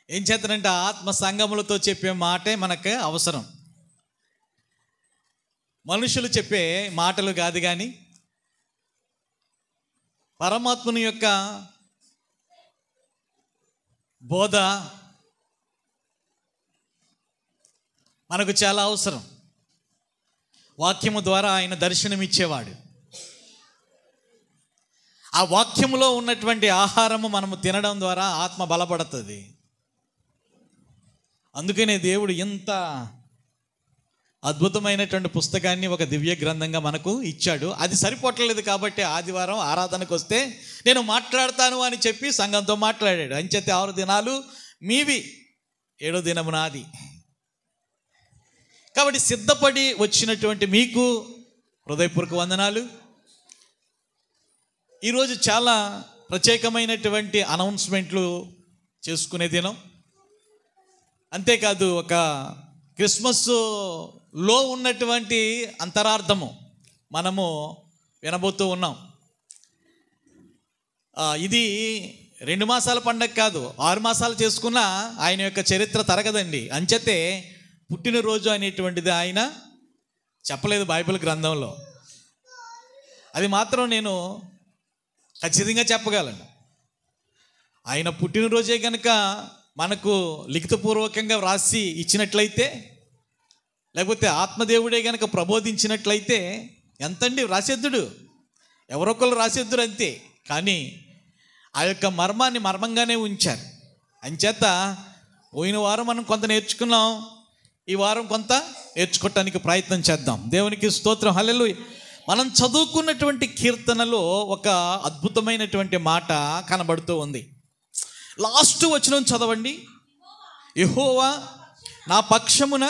ఏం చేస్తానంటే ఆత్మ సంగములతో చెప్పే మాటే మనకు అవసరం. మనుషులు చెప్పే మాటలు కాదు, కానీ పరమాత్మని యొక్క బోధ మనకు చాలా అవసరం. వాక్యము ద్వారా ఆయన దర్శనమిచ్చేవాడు. ఆ వాక్యములో ఉన్నటువంటి ఆహారము మనము తినడం ద్వారా ఆత్మ బలపడుతుంది. అందుకనే దేవుడు ఇంత అద్భుతమైనటువంటి పుస్తకాన్ని ఒక దివ్య గ్రంథంగా మనకు ఇచ్చాడు. అది సరిపోవట్లేదు కాబట్టి ఆదివారం ఆరాధనకు వస్తే నేను మాట్లాడతాను అని చెప్పి సంఘంతో మాట్లాడాడు. అంచేతే 6 దినాలు మీవి, 7వ దినము నాది. కాబట్టి సిద్ధపడి వచ్చినటువంటి మీకు హృదయపూర్వక వందనాలు. ఈరోజు చాలా ప్రత్యేకమైనటువంటి అనౌన్స్మెంట్లు చేసుకునే దినం. అంతేకాదు ఒక క్రిస్మస్లో ఉన్నటువంటి అంతరార్థము మనము వినబోతూ ఉన్నాం. ఇది 2 మాసాల పండగ కాదు, 6 మాసాలు చేసుకున్నా ఆయన యొక్క చరిత్ర తరగదండి. అంచేతే పుట్టినరోజు అనేటువంటిది ఆయన చెప్పలేదు బైబిల్ గ్రంథంలో. అది మాత్రం నేను ఖచ్చితంగా చెప్పగలను. ఆయన పుట్టినరోజే కనుక మనకు లిఖితపూర్వకంగా వ్రాసి ఇచ్చినట్లయితే, లేకపోతే ఆత్మదేవుడే కనుక ప్రబోధించినట్లయితే ఎంతండి రాసేద్దుడు, ఎవరొకరు రాసేద్దురు అంతే. కానీ ఆ యొక్క మర్మాన్ని మర్మంగానే ఉంచారు. అంచేత పోయిన వారం మనం కొంత నేర్చుకున్నాం, ఈ వారం కొంత నేర్చుకోవటానికి ప్రయత్నం చేద్దాం. దేవునికి స్తోత్రం, హల్లెలూయా. మనం చదువుకున్నటువంటి కీర్తనలో ఒక అద్భుతమైనటువంటి మాట కనబడుతూ ఉంది. లాస్ట్ వచనం చదవండి. యెహోవా నా పక్షమున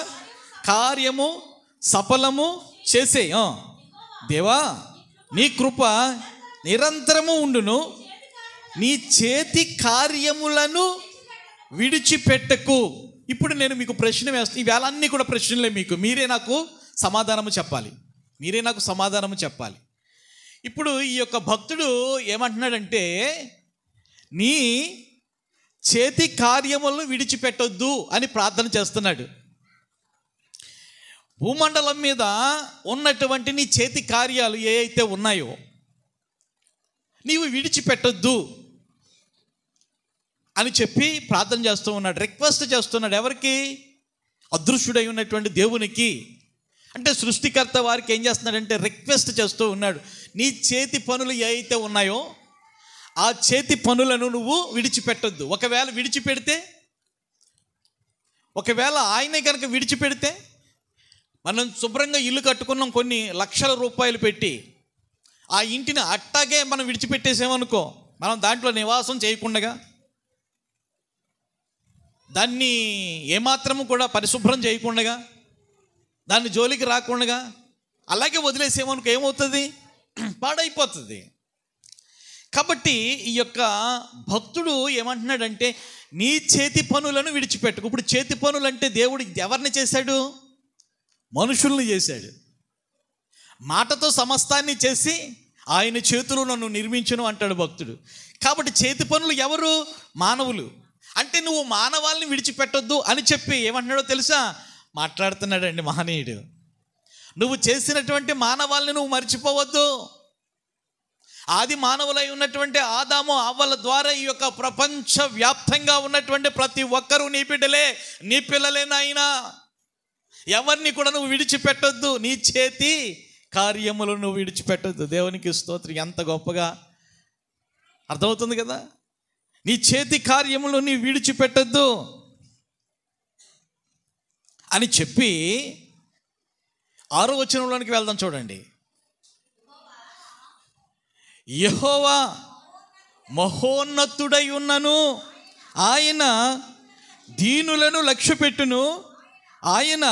కార్యము సఫలము చేసే. దేవా నీ కృప నిరంతరము ఉండును, నీ చేతి కార్యములను విడిచిపెట్టకు. ఇప్పుడు నేను మీకు ప్రశ్న వేస్తాను. ఈవేళ అన్నీ కూడా ప్రశ్నలే. మీరే నాకు సమాధానము చెప్పాలి. ఇప్పుడు ఈ యొక్క భక్తుడు ఏమంటున్నాడంటే, నీ చేతి కార్యములను విడిచిపెట్టొద్దు అని ప్రార్థన చేస్తున్నాడు. భూమండలం మీద ఉన్నటువంటి నీ చేతి కార్యాలు ఏ అయితే ఉన్నాయో నీవు విడిచిపెట్టొద్దు అని చెప్పి ప్రార్థన చేస్తూ ఉన్నాడు, రిక్వెస్ట్ చేస్తున్నాడు. ఎవరికి? అదృశ్యుడై ఉన్నటువంటి దేవునికి. అంటే సృష్టికర్త వారికి ఏం చేస్తున్నాడంటే రిక్వెస్ట్ చేస్తూ ఉన్నాడు. నీ చేతి పనులు ఏ అయితే ఉన్నాయో ఆ చేతి పనులను నువ్వు విడిచిపెట్టొద్దు. ఒకవేళ ఆయనే కనుక విడిచిపెడితే, మనం శుభ్రంగా ఇల్లు కట్టుకున్నాం, కొన్ని లక్షల రూపాయలు పెట్టి ఆ ఇంటిని అట్టాగే మనం విడిచిపెట్టేసామనుకో, మనం దాంట్లో నివాసం చేయకుండా, దాన్ని ఏమాత్రము కూడా పరిశుభ్రం చేయకుండా, దాన్ని జోలికి రాకుండా అలాగే వదిలేసేమనుకో, ఏమవుతుంది? పాడైపోతుంది. కాబట్టి ఈ యొక్క భక్తుడు ఏమంటున్నాడంటే, నీ చేతి పనులను విడిచిపెట్టుకు. ఇప్పుడు చేతి పనులు అంటే దేవుడు ఎవరిని చేశాడు? మనుషుల్ని చేశాడు. మాటతో సమస్తాన్ని చేసి ఆయన చేతులు నన్ను నిర్మించును అంటాడు భక్తుడు. కాబట్టి చేతి పనులు ఎవరు? మానవులు. అంటే నువ్వు మానవాళ్ళని విడిచిపెట్టొద్దు అని చెప్పి ఏమంటున్నాడో తెలుసా? మాట్లాడుతున్నాడండి మహనీయుడు. నువ్వు చేసినటువంటి మానవాళ్ళని నువ్వు మర్చిపోవద్దు. ఆది మానవులై ఉన్నటువంటి ఆదాము అవ్వల ద్వారా ఈ యొక్క ప్రపంచ వ్యాప్తంగా ఉన్నటువంటి ప్రతి ఒక్కరూ నీ బిడ్డలే, నీ పిల్లలే నాయనా. ఎవరిని కూడా నువ్వు విడిచిపెట్టొద్దు. నీ చేతి కార్యములు నువ్వు విడిచిపెట్టొద్దు. దేవునికి స్తోత్రం. ఎంత గొప్పగా అర్థమవుతుంది కదా. నీ చేతి కార్యములు నీ విడిచిపెట్టొద్దు అని చెప్పి 6వ వచనంలోనికి వెళ్దాం. చూడండి. యెహోవా మహోన్నతుడై ఉన్నను, ఆయన దీనులను లక్ష్యపెట్టును, ఆయన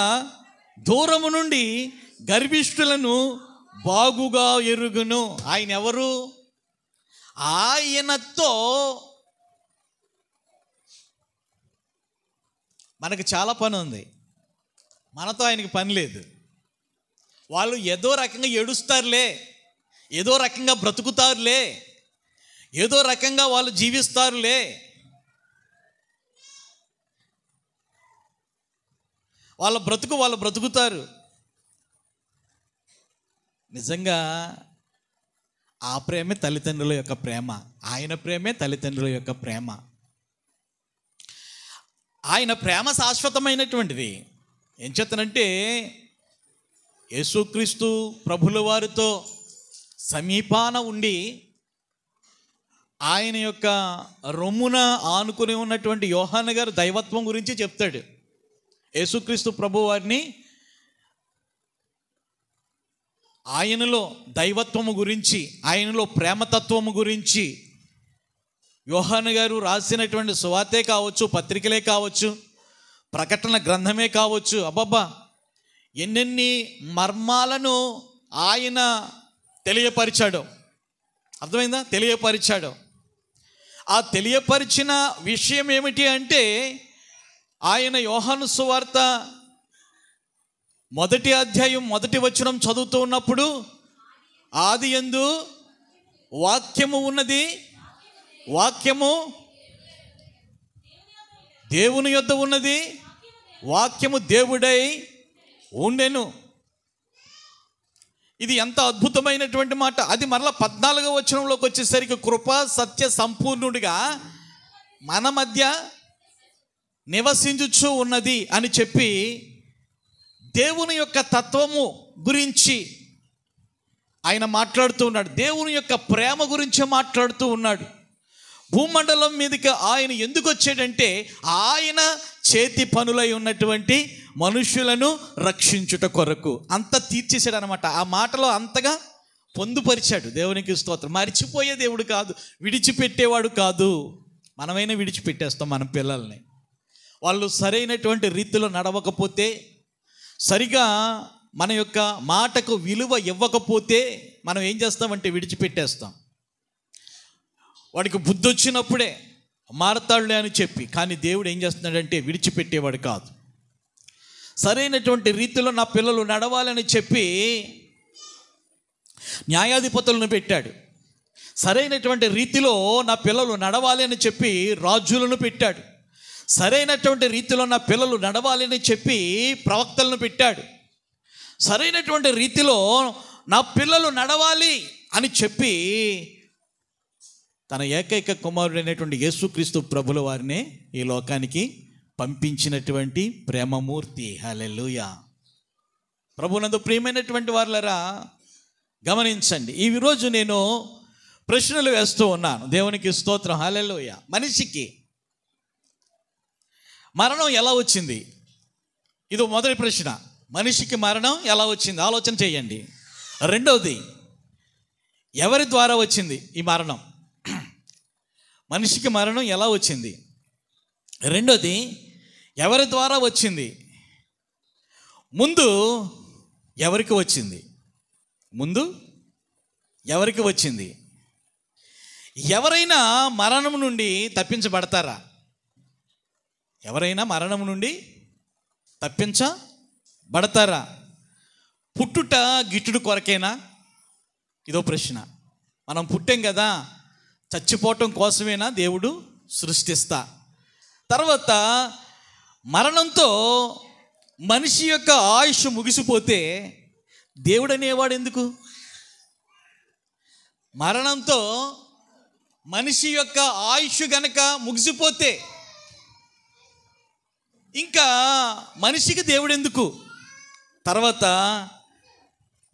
దూరము నుండి గర్విష్ఠులను బాగుగా ఎరుగును. ఆయన ఎవరు? ఆయనతో మనకు చాలా పని ఉంది, మనతో ఆయనకి పని లేదు. వాళ్ళు ఏదో రకంగా ఏడుస్తారులే, ఏదో రకంగా బ్రతుకుతారులే, ఏదో రకంగా వాళ్ళు జీవిస్తారులే. వాళ్ళ బ్రతుకు వాళ్ళు బ్రతుకుతారు. నిజంగా ఆ ప్రేమే తల్లిదండ్రుల యొక్క ప్రేమ, ఆయన ప్రేమే తల్లిదండ్రుల యొక్క ప్రేమ. ఆయన ప్రేమ శాశ్వతమైనటువంటిది. ఏం చేతనంటే యేసుక్రీస్తు ప్రభుల వారితో సమీపాన ఉండి ఆయన యొక్క రొమ్మున ఆనుకుని ఉన్నటువంటి యోహాను గారు దైవత్వం గురించి చెప్తాడు. యేసుక్రీస్తు ప్రభు వారిని, ఆయనలో దైవత్వము గురించి, ఆయనలో ప్రేమతత్వము గురించి యోహాను గారు రాసినటువంటి సువార్తే కావచ్చు, పత్రికలే కావచ్చు, ప్రకటన గ్రంథమే కావచ్చు, అబ్బబ్బా ఎన్నెన్ని మర్మాలను ఆయన తెలియపరిచాడు. అర్థమైందా? తెలియపరిచాడు. ఆ తెలియపరిచిన విషయం ఏమిటి అంటే, ఆయన యోహాను సువార్త 1వ అధ్యాయం 1వ వచనం చదువుతూ ఉన్నప్పుడు, ఆదియందు వాక్యము ఉన్నది, వాక్యము దేవుని యొద్ద ఉన్నది, వాక్యము దేవుడై ఉండెను. ఇది ఎంత అద్భుతమైనటువంటి మాట. అది మరలా 14వ వచనంలోకి వచ్చేసరికి, కృపా సత్య సంపూర్ణుడిగా మన మధ్య నివసించుచు ఉన్నది అని చెప్పి దేవుని యొక్క తత్వము గురించి ఆయన మాట్లాడుతూ ఉన్నాడు. దేవుని యొక్క ప్రేమ గురించి మాట్లాడుతూ ఉన్నాడు. భూమండలం మీదకి ఆయన ఎందుకు వచ్చాడంటే, ఆయన చేతి పనులై ఉన్నటువంటి మనుష్యులను రక్షించుట కొరకు. అంత తీర్చేశాడు అనమాట. ఆ మాటలో అంతగా పొందుపరిచాడు. దేవునికి స్తోత్రం. మర్చిపోయే దేవుడు కాదు, విడిచిపెట్టేవాడు కాదు. మనమైనా విడిచిపెట్టేస్తాం మన పిల్లల్ని. వాళ్ళు సరైనటువంటి రీతిలో నడవకపోతే, సరిగా మన యొక్క మాటకు విలువ ఇవ్వకపోతే మనం ఏం చేస్తామంటే విడిచిపెట్టేస్తాం. వాడికి బుద్ధి వచ్చినప్పుడే మారతాడులే అని చెప్పి. కానీ దేవుడు ఏం చేస్తున్నాడంటే విడిచిపెట్టేవాడు కాదు. సరైనటువంటి రీతిలో నా పిల్లలు నడవాలని చెప్పి న్యాయాధిపతులను పెట్టాడు. సరైనటువంటి రీతిలో నా పిల్లలు నడవాలి అని చెప్పి రాజులను పెట్టాడు. సరైనటువంటి రీతిలో నా పిల్లలు నడవాలి అని చెప్పి ప్రవక్తలను పెట్టాడు. సరైనటువంటి రీతిలో నా పిల్లలు నడవాలి అని చెప్పి తన ఏకైక కుమారుడైనటువంటి యేసుక్రీస్తు ప్రభుల వారిని ఈ లోకానికి పంపించినటువంటి ప్రేమమూర్తి. హల్లెలూయా. ప్రభునందు ప్రియమైనటువంటి వారులారా, గమనించండి. ఈరోజు నేను ప్రశ్నలు వేస్తూ ఉన్నాను. దేవునికి స్తోత్రం. హల్లెలూయా. మనిషికి మరణం ఎలా వచ్చింది? ఇది మొదటి ప్రశ్న. మనిషికి మరణం ఎలా వచ్చింది? ఆలోచన చేయండి. రెండవది, ఎవరి ద్వారా వచ్చింది ఈ మరణం? మనిషికి మరణం ఎలా వచ్చింది? రెండోది, ఎవరి ద్వారా వచ్చింది? ముందు ఎవరికి వచ్చింది? ముందు ఎవరికి వచ్చింది? ఎవరైనా మరణం నుండి తప్పించబడతారా? ఎవరైనా మరణం నుండి తప్పించబడతారా? పుట్టుట గిట్టుడు కొరకేనా? ఇదో ప్రశ్న. మనం పుట్టాం కదా, చచ్చిపోవటం కోసమేనా దేవుడు సృష్టిస్తా? తర్వాత మరణంతో మనిషి యొక్క ఆయుష్ ముగిసిపోతే దేవుడు అనేవాడు ఎందుకు? మరణంతో మనిషి యొక్క ఆయుష్ గనక ముగిసిపోతే ఇంకా మనిషికి దేవుడు ఎందుకు? తర్వాత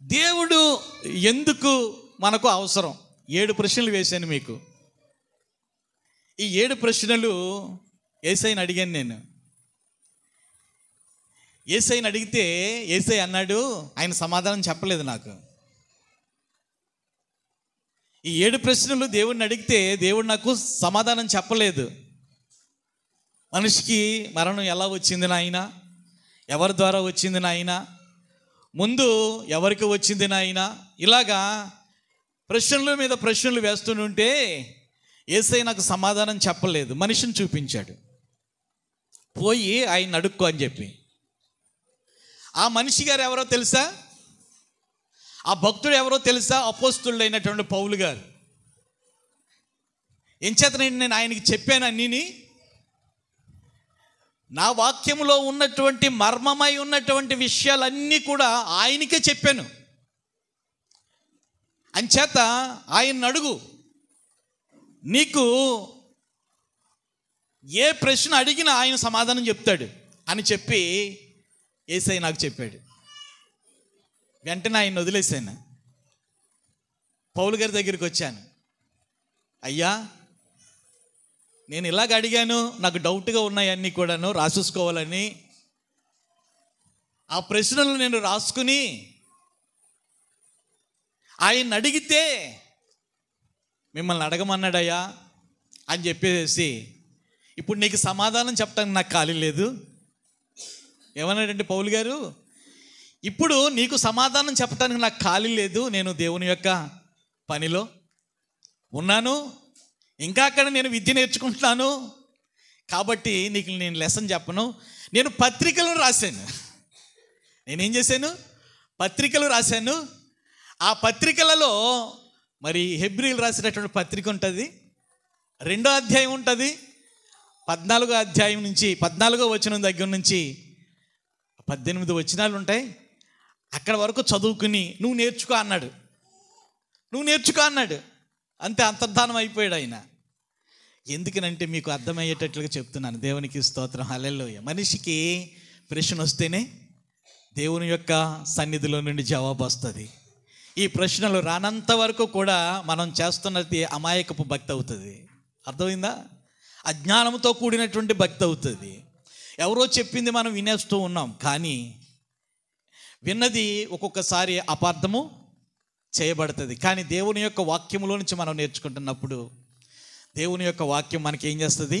దేవుడు ఎందుకు మనకు అవసరం? 7 ప్రశ్నలు వేశాను మీకు. ఈ 7 ప్రశ్నలు యేసయ్యని అడిగాను నేను. యేసయ్యని అడిగితే యేసయ్య అన్నాడు, ఆయన సమాధానం చెప్పలేదు నాకు. ఈ 7 ప్రశ్నలు దేవుడిని అడిగితే దేవుడు నాకు సమాధానం చెప్పలేదు. మనిషికి మరణం ఎలా వచ్చింది నాయన? ఎవరి ద్వారా వచ్చింది నాయన? ముందు ఎవరికి వచ్చింది నాయన? ఇలాగా ప్రశ్నల మీద ప్రశ్నలు వేస్తుంటే యేసయ్య నాకు సమాధానం చెప్పలేదు. మనిషిని చూపించాడు, పోయి ఆయన అడుక్కో అని చెప్పి. ఆ మనిషి గారు ఎవరో తెలుసా? ఆ భక్తుడు ఎవరో తెలుసా? అపోస్తులుడు అయినటువంటి పౌలు గారు. ఎంచేతనండి నేను ఆయనకి చెప్పాను అన్నీని. నా వాక్యములో ఉన్నటువంటి మర్మమై ఉన్నటువంటి విషయాలన్నీ కూడా ఆయనకే చెప్పాను. అంచేత ఆయన్ని అడుగు, నీకు ఏ ప్రశ్న అడిగినా ఆయన సమాధానం చెప్తాడు అని చెప్పి యేసయ్య నాకు చెప్పాడు. వెంటనే ఆయన వదిలేసాను. పౌలు గారి దగ్గరికి వచ్చాను. అయ్యా, నేను ఇలాగ అడిగాను, నాకు డౌట్గా ఉన్నాయన్నీ కూడాను రాసేసుకోవాలని. ఆ ప్రశ్నలు నేను రాసుకుని ఆయన అడిగితే మిమ్మల్ని అడగమన్నాడయ్యా అని చెప్పేసి, ఇప్పుడు నీకు సమాధానం చెప్పడానికి నాకు ఖాళీ లేదు. ఏమన్నాడంటే పౌలు గారు, ఇప్పుడు నీకు సమాధానం చెప్పడానికి నాకు ఖాళీ లేదు, నేను దేవుని యొక్క పనిలో ఉన్నాను, ఇంకా అక్కడ నేను విద్య నేర్చుకుంటున్నాను, కాబట్టి నీకు నేను లెసన్ చెప్పను. నేను పత్రికలు రాశాను. నేనేం చేశాను? పత్రికలు రాశాను. ఆ పత్రికలలో మరి హెబ్రీలు రాసినటువంటి పత్రిక ఉంటుంది, 2వ అధ్యాయం ఉంటుంది. 14వ అధ్యాయం నుంచి 14వ వచనం దగ్గర నుంచి 18 వచనాలు ఉంటాయి. అక్కడ వరకు చదువుకుని నువ్వు నేర్చుకో అన్నాడు. నువ్వు నేర్చుకో అన్నాడు. అంతే, అంతర్ధానం అయిపోయాడు ఆయన. ఎందుకనంటే మీకు అర్థమయ్యేటట్లుగా చెప్తున్నాను. దేవునికి స్తోత్రం, హల్లెలూయా. మనిషికి ప్రశ్న వస్తేనే దేవుని యొక్క సన్నిధిలో నుండి జవాబు వస్తుంది. ఈ ప్రశ్నలు రానంత వరకు కూడా మనం చేస్తున్నది అమాయకపు భక్తి అవుతుంది. అర్థమైందా? అజ్ఞానంతో కూడినటువంటి భక్తి అవుతుంది. ఎవరో చెప్పింది మనం వినేస్తూ ఉన్నాం, కానీ విన్నది ఒక్కొక్కసారి అపార్థము చేయబడుతుంది. కానీ దేవుని యొక్క వాక్యములో నుంచి మనం నేర్చుకుంటున్నప్పుడు దేవుని యొక్క వాక్యం మనకి ఏం చేస్తుంది?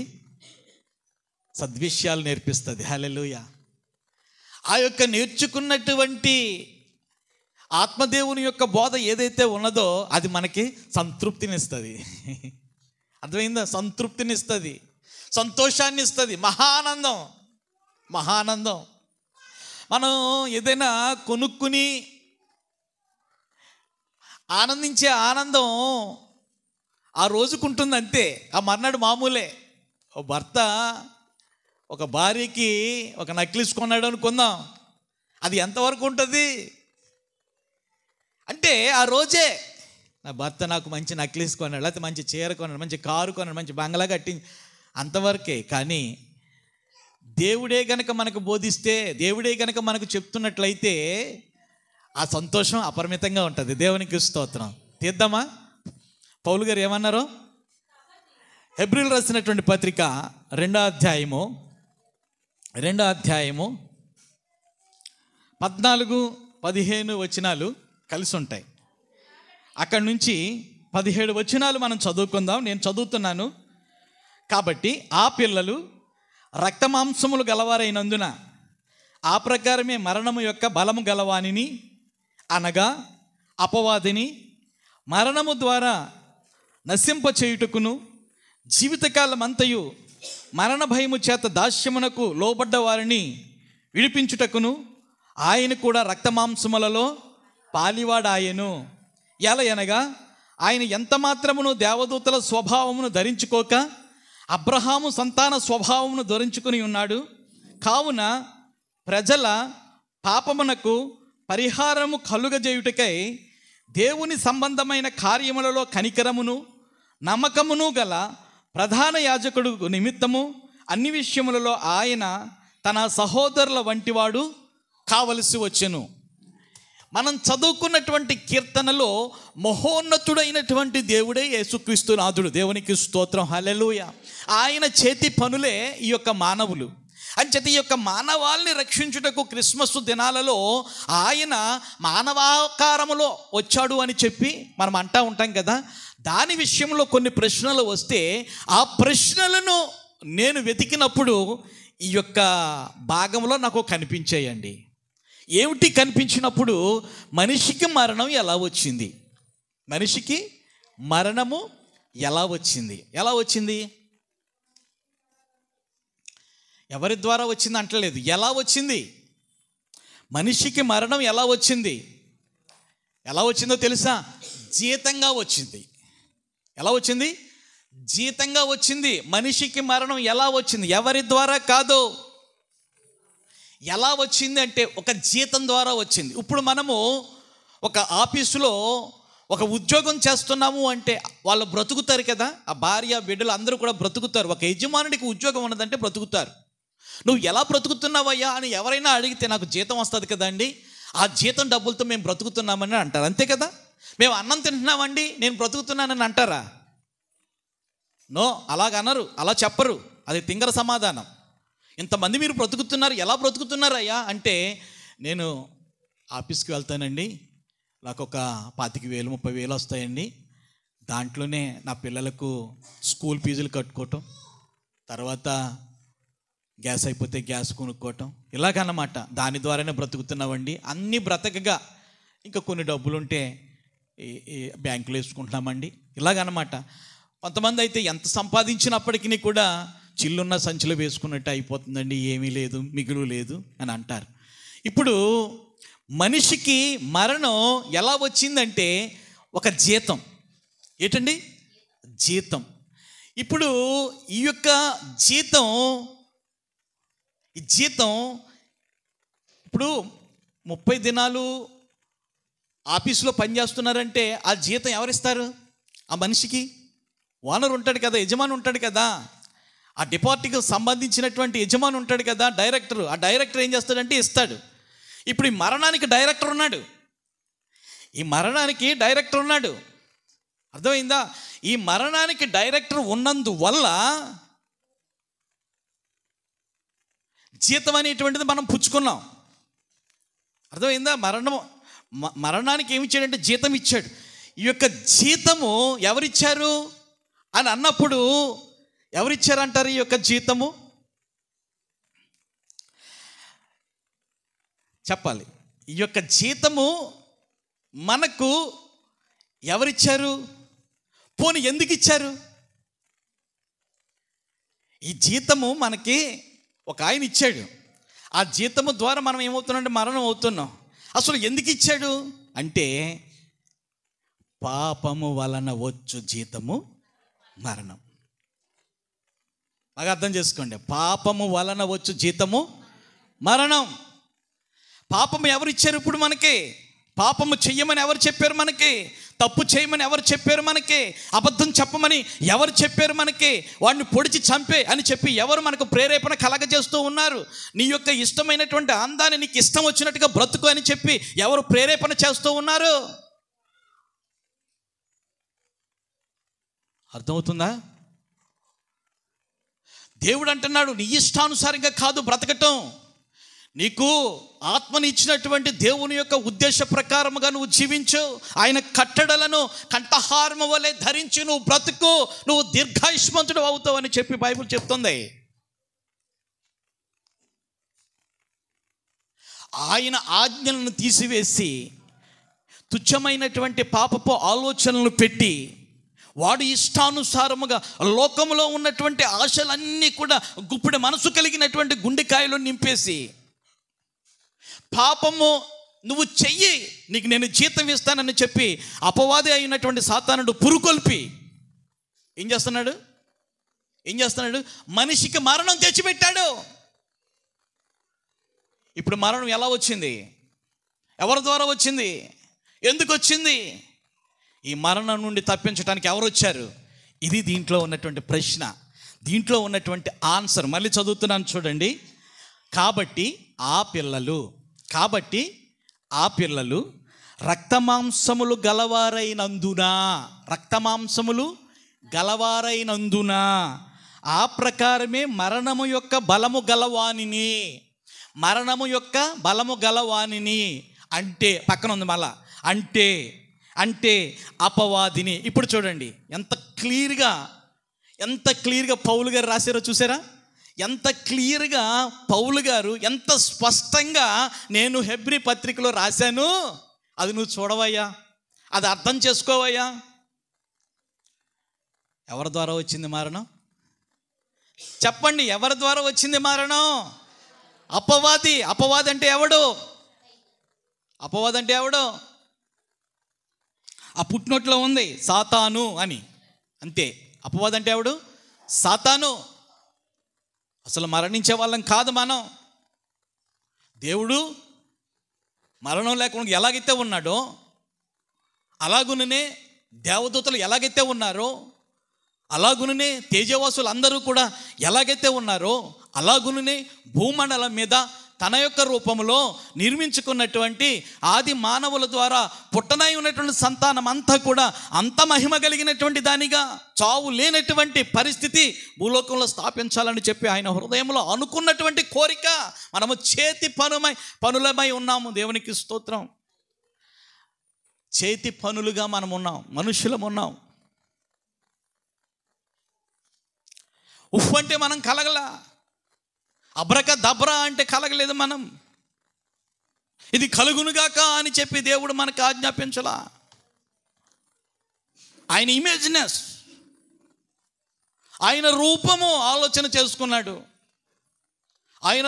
సద్విషయాలు నేర్పిస్తుంది. హల్లెలూయా. ఆ యొక్క నేర్చుకున్నటువంటి ఆత్మదేవుని యొక్క బోధ ఏదైతే ఉన్నదో అది మనకి సంతృప్తినిస్తుంది. అర్థమైందా? సంతృప్తినిస్తుంది, సంతోషాన్ని ఇస్తుంది, మహానందం. మహానందం. మనం ఏదైనా కొనుక్కుని ఆనందించే ఆనందం ఆ రోజుకుంటుంది అంతే, ఆ మర్నాడు మామూలే. ఓ భర్త ఒక భార్యకి ఒక నక్లీస్ కొన్నాడు అనుకుందాం, అది ఎంతవరకు ఉంటుంది అంటే ఆ రోజే నా భర్త నాకు మంచి నక్లీస్ కొన్నాడు, లేకపోతే మంచి చీర కొన్నాడు, మంచి కారు కొన్నాడు, మంచి బంగ్లా కట్టి, అంతవరకే. కానీ దేవుడే గనక మనకు బోధిస్తే, దేవుడే గనక మనకు చెప్తున్నట్లయితే ఆ సంతోషం అపరిమితంగా ఉంటుంది. దేవునికి స్తోత్రం. తీద్దామా? పౌలు గారు ఏమన్నారో హెబ్రీలు రాసినటువంటి పత్రిక 2వ అధ్యాయము 14-15 వచనాలు కలిసి ఉంటాయి. అక్కడి నుంచి 17 వచనాలు మనం చదువుకుందాం. నేను చదువుతున్నాను. కాబట్టి ఆ పిల్లలు రక్తమాంసములు గలవారైనందున ఆ ప్రకారమే మరణము యొక్క బలము గలవానిని, అనగా అపవాదిని మరణము ద్వారా నశింపచేయుటకును, జీవితకాలమంతయు మరణ భయము చేత దాస్యమునకు లోబడ్డ వారిని విడిపించుటకును ఆయన కూడా రక్తమాంసములలో పాలివాడాయను. ఎలయనగా ఆయన ఎంత మాత్రమును దేవదూతల స్వభావమును ధరించుకోక అబ్రహాము సంతాన స్వభావమును ధరించుకుని ఉన్నాడు. కావున ప్రజల పాపమునకు పరిహారము కలుగజేయుటకై దేవుని సంబంధమైన కార్యములలో కనికరమును నమ్మకమును గల ప్రధాన యాజకుడు నిమిత్తము అన్ని విషయములలో ఆయన తన సహోదరుల వంటివాడు కావలసి వచ్చెను. మనం చదువుకున్నటువంటి కీర్తనలో మహోన్నతుడైనటువంటి దేవుడే యేసుక్రీస్తు నాథుడు. దేవునికి స్తోత్రం, హల్లెలూయా. ఆయన చేతి పనులే ఈ యొక్క మానవులు. అంచేత ఈ యొక్క మానవాల్ని రక్షించుటకు క్రిస్మస్ దినాలలో ఆయన మానవాకారములో వచ్చాడు అని చెప్పి మనం అంటూ ఉంటాం కదా. దాని విషయంలో కొన్ని ప్రశ్నలు వస్తే ఆ ప్రశ్నలను నేను వెతికినప్పుడు ఈ యొక్క భాగంలో నాకు కనిపించాయండి. ఏమిటి కనిపించినప్పుడు, మనిషికి మరణం ఎలా వచ్చింది, మనిషికి మరణము ఎలా వచ్చింది, ఎలా వచ్చింది, ఎవరి ద్వారా వచ్చింది అంటలేదు, ఎలా వచ్చింది, మనిషికి మరణం ఎలా వచ్చింది, ఎలా వచ్చిందో తెలుసా? జీతంగా వచ్చింది. ఎలా వచ్చింది? జీతంగా వచ్చింది. మనిషికి మరణం ఎలా వచ్చింది? ఎవరి ద్వారా కాదు, ఎలా వచ్చింది అంటే ఒక జీతం ద్వారా వచ్చింది. ఇప్పుడు మనము ఒక ఆఫీసులో ఒక ఉద్యోగం చేస్తున్నాము అంటే వాళ్ళు బ్రతుకుతారు కదా, ఆ భార్య బిడ్డలు అందరూ కూడా బ్రతుకుతారు. ఒక యజమానుడికి ఉద్యోగం ఉన్నదంటే బ్రతుకుతారు. నువ్వు ఎలా బ్రతుకుతున్నావయ్యా అని ఎవరైనా అడిగితే నాకు జీతం వస్తుంది కదండి, ఆ జీతం డబ్బులతో మేము బ్రతుకుతున్నామని అంటారు. అంతే కదా. మేము అన్నం తింటున్నామండి నేను బ్రతుకుతున్నానని అంటారా? నో, అలాగనరు, అలా చెప్పరు. అది తింగర సమాధానం. ఇంతమంది మీరు బ్రతుకుతున్నారు, ఎలా బ్రతుకుతున్నారయ్యా అంటే నేను ఆఫీస్కి వెళ్తానండి, నాకు ఒక 25,000 30,000 వస్తాయండి, దాంట్లోనే నా పిల్లలకు స్కూల్ ఫీజులు కట్టుకోవటం, తర్వాత గ్యాస్ అయిపోతే గ్యాస్ కొనుక్కోవటం, ఇలాగన్నమాట. దాని ద్వారానే బ్రతుకుతున్నామండి. అన్నీ బ్రతకగా ఇంకా కొన్ని డబ్బులు ఉంటే ఈ బ్యాంకులో వేసుకుంటున్నామండి, ఇలాగన్నమాట. కొంతమంది అయితే ఎంత సంపాదించినప్పటికీ కూడా చిల్లున్న సంచిలో వేసుకున్నట్టు అయిపోతుందండి, ఏమీ లేదు, మిగులు లేదు అని అంటారు. ఇప్పుడు మనిషికి మరణం ఎలా వచ్చిందంటే ఒక జీతం. ఏంటండి? జీతం. ఇప్పుడు ఈ యొక్క జీతం ఇప్పుడు 30 దినాలు ఆఫీసులో పనిచేస్తున్నారంటే ఆ జీతం ఎవరిస్తారు? ఆ మనిషికి ఓనర్ ఉంటాడు కదా, యజమాని ఉంటాడు కదా, ఆ డిపార్ట్మెంట్కి సంబంధించినటువంటి యజమాని ఉంటాడు కదా, డైరెక్టర్. ఆ డైరెక్టర్ ఏం చేస్తాడంటే ఇస్తాడు. ఇప్పుడు ఈ మరణానికి డైరెక్టర్ ఉన్నాడు, అర్థమైందా? ఈ మరణానికి డైరెక్టర్ ఉన్నందువల్ల జీతం అనేటువంటిది మనం పుచ్చుకున్నాం. అర్థమైందా? మరణానికి ఏమి ఇచ్చాడంటే జీతం ఇచ్చాడు. ఈ యొక్క జీతము ఎవరిచ్చారు అని అన్నప్పుడు ఎవరిచ్చారంటారు? ఈ యొక్క జీతము చెప్పాలి. ఈ యొక్క జీతము మనకు ఎవరిచ్చారు? పోనీ ఎందుకు ఇచ్చారు? ఈ జీతము మనకి ఒక ఆయన ఇచ్చాడు. ఆ జీతము ద్వారా మనం ఏమవుతున్నాం? మరణం అవుతున్నాం. అసలు ఎందుకు ఇచ్చాడు అంటే పాపము వలన వచ్చు జీతము మరణం. బాగా అర్థం చేసుకోండి. పాపము వలన వచ్చు జీతము మరణం. పాపము ఎవరు ఇచ్చారు? ఇప్పుడు మనకి పాపము చెయ్యమని ఎవరు చెప్పారు? మనకి తప్పు చేయమని ఎవరు చెప్పారు? మనకి అబద్ధం చెప్పమని ఎవరు చెప్పారు? మనకి వాడిని పొడిచి చంపే అని చెప్పి ఎవరు మనకు ప్రేరేపణ కలగజేస్తూ ఉన్నారు? నీ యొక్క ఇష్టమైనటువంటి అందాన్ని నీకు ఇష్టం వచ్చినట్టుగా బ్రతుకు అని చెప్పి ఎవరు ప్రేరేపణ చేస్తూ ఉన్నారు? అర్థమవుతుందా? దేవుడు అంటున్నాడు నీ ఇష్టానుసారంగా కాదు బ్రతకటం, నీకు ఆత్మని ఇచ్చినటువంటి దేవుని యొక్క ఉద్దేశ ప్రకారముగా నువ్వు జీవించు, ఆయన కట్టడలను కంఠహారము వలె ధరించి నువ్వు బ్రతుకు, నువ్వు దీర్ఘాయుష్మంతుడు అవుతావు అని చెప్పి బైబిల్ చెప్తుంది. ఆయన ఆజ్ఞలను తీసివేసి తుచ్చమైనటువంటి పాపపు ఆలోచనలు పెట్టి వాడు ఇష్టానుసారముగా లోకములో ఉన్నటువంటి ఆశలన్నీ కూడా గుప్పెడు మనసు కలిగినటువంటి గుండెకాయలు నింపేసి పాపము నువ్వు చెయ్యి నీకు నేను జీతం ఇస్తానని చెప్పి అపవాది అయినటువంటి సాతానుడు పురుకొల్పి ఏం చేస్తున్నాడు? మనిషికి మరణం తెచ్చిపెట్టాడు. ఇప్పుడు మరణం ఎలా వచ్చింది? ఎవరి ద్వారా వచ్చింది? ఎందుకు వచ్చింది? ఈ మరణం నుండి తప్పించడానికి ఎవరు వచ్చారు? ఇది దీంట్లో ఉన్నటువంటి ప్రశ్న, దీంట్లో ఉన్నటువంటి ఆన్సర్. మళ్ళీ చదువుతున్నాను చూడండి. కాబట్టి ఆ పిల్లలు రక్తమాంసములు గలవారైనందున ఆ ప్రకారమే మరణము యొక్క బలము గలవానిని అంటే పక్కన ఉంది మళ్ళా అంటే అపవాదిని. ఇప్పుడు చూడండి ఎంత క్లియర్గా పౌలు గారు రాశారో చూసారా? ఎంత క్లియర్గా పౌలు గారు ఎంత స్పష్టంగా నేను హెబ్రీ పత్రికలో రాశాను. అది నువ్వు చూడవయ్యా, అది అర్థం చేసుకోవయ్యా. ఎవరి ద్వారా వచ్చింది మరణం? చెప్పండి, ఎవరి ద్వారా వచ్చింది మరణం? అపవాది. అపవాది అంటే ఎవడు? ఆ పుట్టినోట్లో ఉంది సాతాను అని, అంతే. అపవాది అంటే ఎవడు? సాతాను. అసలు మరణించే వాళ్ళం కాదు మనం. దేవుడు మరణం లేకుండా ఎలాగైతే ఉన్నాడో, అలాగుననే దేవదూతలు ఎలాగైతే ఉన్నారో, అలాగుననే తేజవాసులు అందరూ కూడా ఎలాగైతే ఉన్నారో, అలాగుననే భూమండలం మీద తన యొక్క రూపంలో నిర్మించుకున్నటువంటి ఆది మానవుల ద్వారా పుట్టనై ఉన్నటువంటి సంతానం అంతా కూడా అంత మహిమ కలిగినటువంటి దానిగా, చావు లేనటువంటి పరిస్థితి భూలోకంలో స్థాపించాలని చెప్పి ఆయన హృదయంలో అనుకున్నటువంటి కోరిక. మనము చేతి పనులమై ఉన్నాము. దేవునికి స్తోత్రం. చేతి పనులుగా మనం ఉన్నాం, మనుషులం ఉన్నాం. ఉఫ్ అంటే మనం కలగలా, అబ్రక దబ్రా అంటే కలగలేదు మనం. ఇది కలుగునుగాక అని చెప్పి దేవుడు మనకు ఆజ్ఞాపించలా. ఆయన ఇమేజినెస్, ఆయన రూపము ఆలోచన చేసుకున్నాడు. ఆయన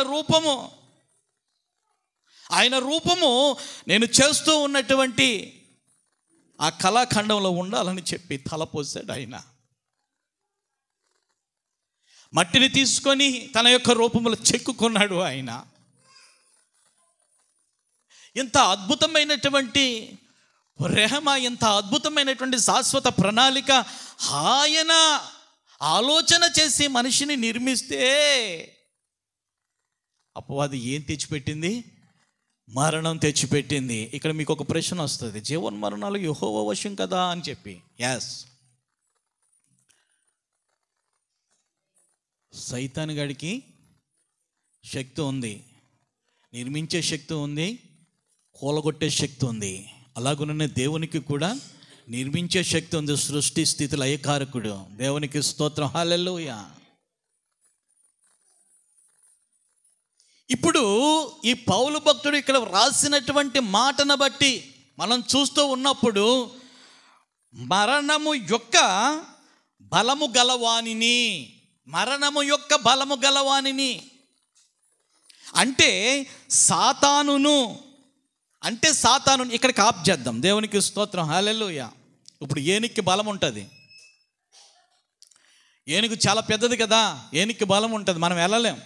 రూపము నేను చేస్తూ ఉన్నటువంటి ఆ కళాఖండంలో ఉండాలని చెప్పి తలపోసాడు. ఆయన మట్టిని తీసుకొని తన యొక్క రూపంలో చెక్కుకున్నాడు. ఆయన ఎంత అద్భుతమైనటువంటి ప్రేమ, ఎంత అద్భుతమైనటువంటి శాశ్వత ప్రణాళిక. ఆయన ఆలోచన చేసి మనిషిని నిర్మిస్తే అపవాది ఏం తెచ్చిపెట్టింది? మరణం తెచ్చిపెట్టింది. ఇక్కడ మీకు ఒక ప్రశ్న వస్తుంది, జీవన్మరణాలు యెహోవా వశం కదా అని చెప్పి. ఎస్, సైతాను గడికి శక్తి ఉంది, నిర్మించే శక్తి ఉంది, కూలగొట్టే శక్తి ఉంది. అలాగునే దేవునికి కూడా నిర్మించే శక్తి ఉంది. సృష్టి స్థితి లయకారకుడు. దేవునికి స్తోత్రం. హల్లెలూయా. ఇప్పుడు ఈ పౌలు భక్తుడు ఇక్కడ రాసినటువంటి మాటను బట్టి మనం చూస్తూ ఉన్నప్పుడు, మరణము యొక్క బలము గలవానిని, మరణము యొక్క బలము గలవానిని అంటే సాతానును, అంటే సాతాను ఇక్కడికి ఆప్ చేద్దాం. దేవునికి స్తోత్రం. హల్లెలూయా. ఇప్పుడు ఏనుగుకి బలం ఉంటుంది. ఏనుగు చాలా పెద్దది కదా, ఏనుగుకి బలం ఉంటుంది, మనం వెళ్ళలేం.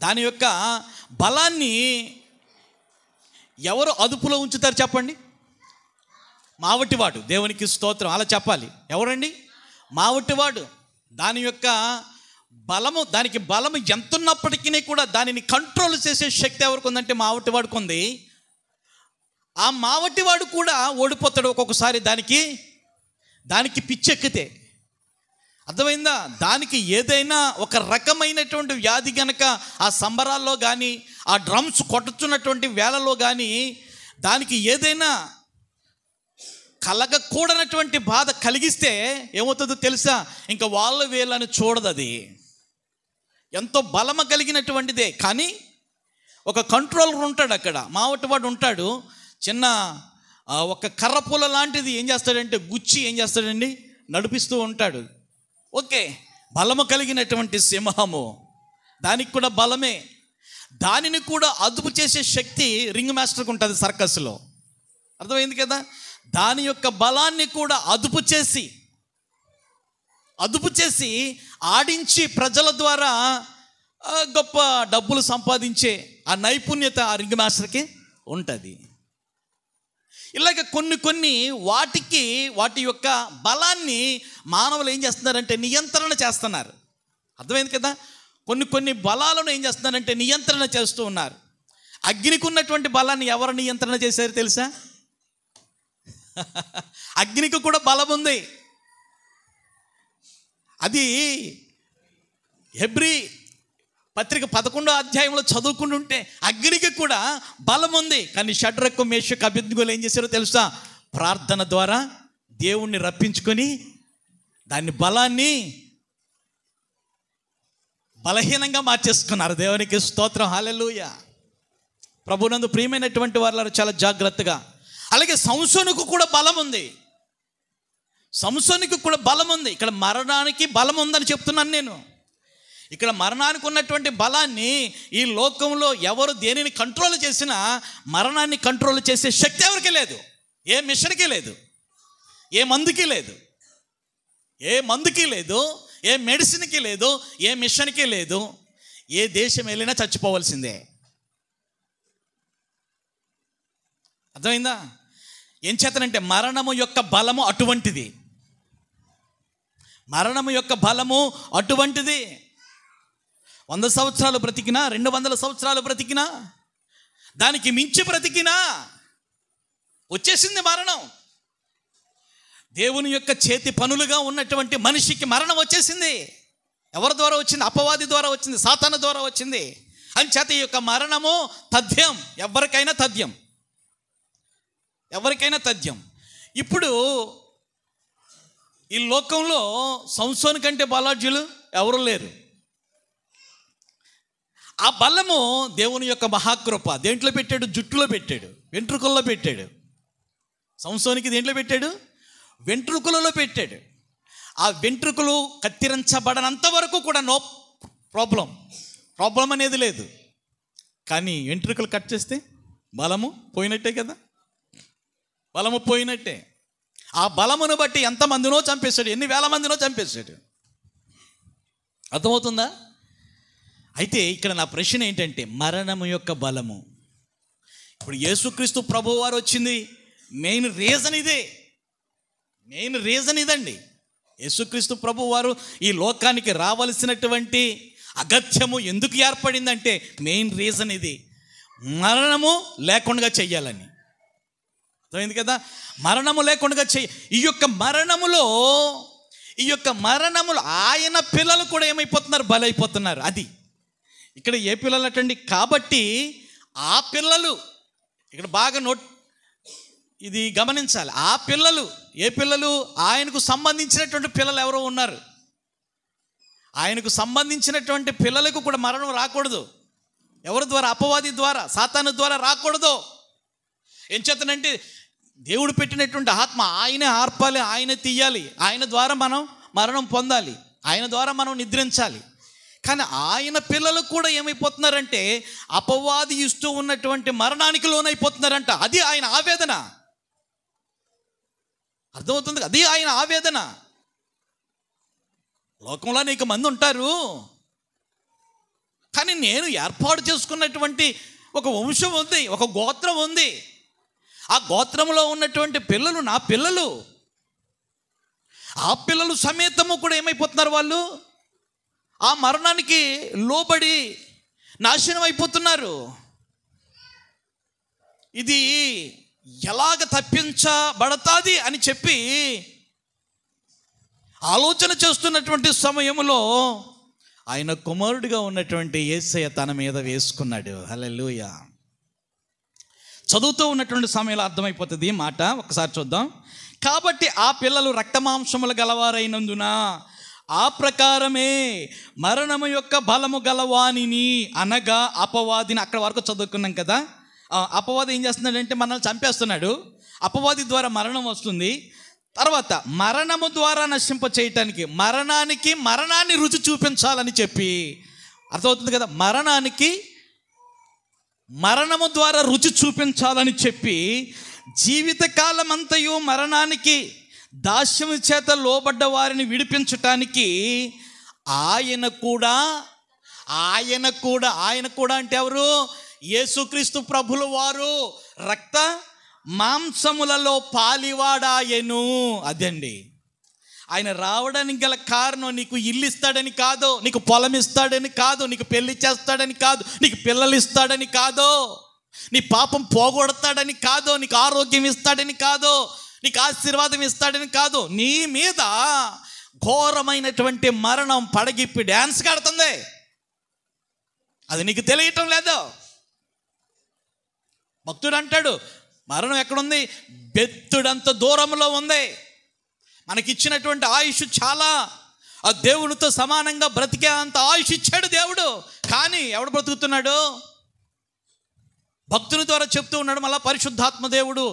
దాని యొక్క బలాన్ని ఎవరు అదుపులో ఉంచుతారు చెప్పండి? మావటివాడు. దేవునికి స్తోత్రం. అలా చెప్పాలి. ఎవరండి? మావటివాడు. దాని యొక్క బలము, దానికి బలము ఎంతున్నప్పటికీ కూడా దానిని కంట్రోల్ చేసే శక్తి ఎవరికి ఉందంటే మావటివాడికి ఉంది. ఆ మావటివాడు కూడా ఓడిపోతాడు ఒక్కొక్కసారి. దానికి పిచ్చెక్కితే. అర్థమైందా? దానికి ఏదైనా ఒక రకమైనటువంటి వ్యాధి గనక ఆ సంబరాల్లో కానీ, ఆ డ్రమ్స్ కొట్టుచున్నటువంటి వేళలో కానీ దానికి ఏదైనా కలగకూడనటువంటి బాధ కలిగిస్తే ఏమవుతుందో తెలుసా? ఇంకా వాళ్ళు వీళ్ళని చూడదు. అది ఎంతో బలమ కలిగినటువంటిదే. కానీ ఒక కంట్రోలర్ ఉంటాడు అక్కడ, మావటివాడు ఉంటాడు. చిన్న ఒక కర్రపూల లాంటిది ఏం చేస్తాడంటే గుచ్చి ఏం చేస్తాడండి, నడిపిస్తూ ఉంటాడు. ఓకే, బలము కలిగినటువంటి సింహము, దానికి కూడా బలమే. దానిని కూడా అదుపు చేసే శక్తి రింగ్ మాస్టర్కి ఉంటుంది సర్కస్లో. అర్థమైంది కదా? దాని యొక్క బలాన్ని కూడా అదుపు చేసి ఆడించి ప్రజల ద్వారా గొప్ప డబ్బులు సంపాదించే ఆ నైపుణ్యత ఆ రింగ్ మాస్టర్కి ఉంటుంది. ఇలాగ కొన్ని వాటి యొక్క బలాన్ని మానవులు ఏం చేస్తున్నారంటే నియంత్రణ చేస్తున్నారు. అర్థమైంది కదా? కొన్ని బలాలను ఏం చేస్తున్నారంటే నియంత్రణ చేస్తూ ఉన్నారు. అగ్నికి ఉన్నటువంటి బలాన్ని ఎవరు నియంత్రణ చేశారు తెలుసా? అగ్నికి కూడా బలం ఉంది. అది హెబ్రీ పత్రిక 11వ అధ్యాయంలో చదువుకుంటుంటే అగ్నికి కూడా బలం ఉంది. కానీ షడ్రకు మేషకు అబేద్నెగోలు ఏం చేశారో తెలుసా? ప్రార్థన ద్వారా దేవుణ్ణి రప్పించుకొని దాని బలాన్ని బలహీనంగా మార్చేసుకున్నారు. దేవునికి స్తోత్రం. హల్లెలూయా. ప్రభునందు ప్రియమైనటువంటి వారు చాలా జాగ్రత్తగా. అలాగే సంసోనుకు కూడా బలం ఉంది. ఇక్కడ మరణానికి బలం ఉందని చెప్తున్నాను నేను. ఇక్కడ మరణానికి ఉన్నటువంటి బలాన్ని ఈ లోకంలో ఎవరు దేనిని కంట్రోల్ చేసినా మరణాన్ని కంట్రోల్ చేసే శక్తి ఎవరికి లేదు. ఏ మిషన్కి లేదు, ఏ మందుకి లేదు, ఏ మెడిసిన్కి లేదు, ఏ మిషన్కి లేదు. ఏ దేశం వెళ్ళినా చచ్చిపోవాల్సిందే. అర్థమైందా? ఏం చేతనంటే మరణము యొక్క బలము అటువంటిది. మరణము యొక్క బలము అటువంటిది. 100 సంవత్సరాలు బ్రతికినా, 200 సంవత్సరాలు బ్రతికినా, దానికి మించి బ్రతికినా వచ్చేసింది మరణం. దేవుని యొక్క చేతి పనులుగా ఉన్నటువంటి మనిషికి మరణం వచ్చేసింది. ఎవరి ద్వారా వచ్చింది? అపవాది ద్వారా వచ్చింది, సాతాను ద్వారా వచ్చింది. అంచేత ఈ యొక్క మరణము తథ్యం, ఎవరికైనా తథ్యం, ఎవరికైనా తథ్యం. ఇప్పుడు ఈ లోకంలో సంసోను కంటే బలాఢ్యులు ఎవరు లేరు. ఆ బలము దేవుని యొక్క మహాకృప. దేంట్లో పెట్టాడు? జుట్టులో పెట్టాడు, వెంట్రుకల్లో పెట్టాడు. సంసోనికి దేంట్లో పెట్టాడు? వెంట్రుకలలో పెట్టాడు. ఆ వెంట్రుకలు కత్తిరించబడనంత వరకు కూడా నో ప్రాబ్లం అనేది లేదు. కానీ వెంట్రుకలు కట్ చేస్తే బలము పోయినట్టే కదా, బలము పోయినట్టే. ఆ బలమును బట్టి ఎంతమందినో చంపేశాడు, ఎన్ని వేల మందినో చంపేశాడు. అర్థమవుతుందా? అయితే ఇక్కడ నా ప్రశ్న ఏంటంటే, మరణము యొక్క బలము. ఇప్పుడు యేసుక్రీస్తు ప్రభువు వారు వచ్చింది మెయిన్ రీజన్ ఇదే, మెయిన్ రీజన్ ఇదండి. యేసుక్రీస్తు ప్రభువు వారు ఈ లోకానికి రావలసినటువంటి అగత్యము ఎందుకు ఏర్పడిందంటే మెయిన్ రీజన్ ఇది, మరణము లేకుండా చెయ్యాలని. అర్థమైంది కదా? మరణము లేకుండా ఈ యొక్క మరణములో ఆయన పిల్లలు కూడా ఏమైపోతున్నారు? బలైపోతున్నారు. అది ఇక్కడ ఏ పిల్లలు అటండి. కాబట్టి ఆ పిల్లలు ఇక్కడ బాగా ఇది గమనించాలి. ఆ పిల్లలు ఏ పిల్లలు? ఆయనకు సంబంధించినటువంటి పిల్లలు ఎవరో ఉన్నారు. ఆయనకు సంబంధించినటువంటి పిల్లలకు కూడా మరణం రాకూడదు. ఎవరి ద్వారా? అపవాది ద్వారా, సాతాను ద్వారా రాకూడదు. ఏం చేతనంటే దేవుడు పెట్టినటువంటి ఆత్మ ఆయనే ఆర్పాలి, ఆయనే తీయాలి. ఆయన ద్వారా మనం మరణం పొందాలి, ఆయన ద్వారా మనం నిద్రించాలి. కానీ ఆయన పిల్లలు కూడా ఏమైపోతున్నారంటే అపవాది ఇస్తూ ఉన్నటువంటి మరణానికి లోనైపోతున్నారంట. అది ఆయన ఆవేదన. అర్థమవుతుంది? అది ఆయన ఆవేదన. లోకంలో అనేక మంది ఉంటారు, కానీ నేను ఏర్పాటు చేసుకున్నటువంటి ఒక వంశం ఉంది, ఒక గోత్రం ఉంది. ఆ గోత్రంలో ఉన్నటువంటి పిల్లలు నా పిల్లలు. ఆ పిల్లలు సమేతము కూడా ఏమైపోతున్నారు? వాళ్ళు ఆ మరణానికి లోబడి నాశనం అయిపోతున్నారు. ఇది ఎలాగ తప్పించబడతాది అని చెప్పి ఆలోచన చేస్తున్నటువంటి సమయంలో ఆయన కుమారుడిగా ఉన్నటువంటి యేసయ్య తన మీద వేసుకున్నాడు. హల్లెలూయా. చదువుతూ ఉన్నటువంటి సమయంలో అర్థమైపోతుంది ఈ మాట. ఒకసారి చూద్దాం. కాబట్టి ఆ పిల్లలు రక్తమాంసములు గలవారైనందున ఆ ప్రకారమే మరణము యొక్క బలము గలవానిని, అనగా అపవాదిని. అక్కడ వరకు చదువుకున్నాం కదా. అపవాది ఏం చేస్తున్నాడంటే మనల్ని చంపేస్తున్నాడు. అపవాది ద్వారా మరణం వస్తుంది. తర్వాత మరణము ద్వారా నశింప చేయటానికి, మరణాన్ని రుచి చూపించాలని చెప్పి, అర్థమవుతుంది కదా, మరణము ద్వారా రుచి చూపించాలని చెప్పి జీవితకాలం అంతయు మరణానికి దాస్యము చేత లోబడ్డ వారిని విడిపించటానికి ఆయన కూడా అంటే ఎవరు? యేసుక్రీస్తు ప్రభుల వారు రక్త మాంసములలో పాలివాడాయను. అదండి ఆయన రావడానికి గల కారణం. నీకు ఇల్లు ఇస్తాడని కాదు, నీకు పొలం ఇస్తాడని కాదు, నీకు పెళ్లి చేస్తాడని కాదు, నీకు పిల్లలు ఇస్తాడని కాదు, నీ పాపం పోగొడతాడని కాదు, నీకు ఆరోగ్యం ఇస్తాడని కాదు, నీకు ఆశీర్వాదం ఇస్తాడని కాదు. నీ మీద ఘోరమైనటువంటి మరణం పడగిప్పి డ్యాన్స్ కాడుతుంది. అది నీకు తెలియటం లేదు. భక్తుడు అంటాడు, మరణం ఎక్కడుంది? బెత్తుడంత దూరంలో ఉంది. మనకిచ్చినటువంటి ఆయుష్ చాలా, ఆ దేవునితో సమానంగా బ్రతికే అంత ఆయుష్ ఇచ్చాడు దేవుడు. కానీ ఎవడు బ్రతుకుతున్నాడు? భక్తుని ద్వారా చెప్తూ ఉన్నాడు మళ్ళా పరిశుద్ధాత్మ దేవుడు.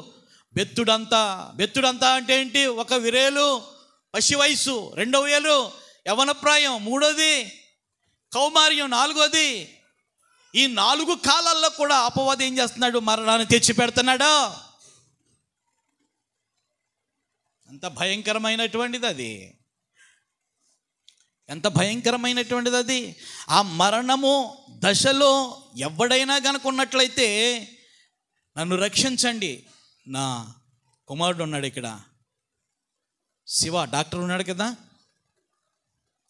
బెత్తుడంతా అంటే ఏంటి? ఒక విరేలు పసి వయసు, 2వ ఏలు యవనప్రాయం, 3వది కౌమార్యం, 4వది. ఈ 4 కాలాల్లో కూడా అపవాది ఏం చేస్తున్నాడు? మరణాన్ని తెచ్చి పెడుతున్నాడు. ఎంత భయంకరమైనటువంటిది అది, ఎంత భయంకరమైనటువంటిది అది. ఆ మరణము దశలో ఎవడైనా కనుక ఉన్నట్లయితే నన్ను రక్షించండి, నా కుమారుడు ఉన్నాడు ఇక్కడ, శివ డాక్టర్ ఉన్నాడు కదా,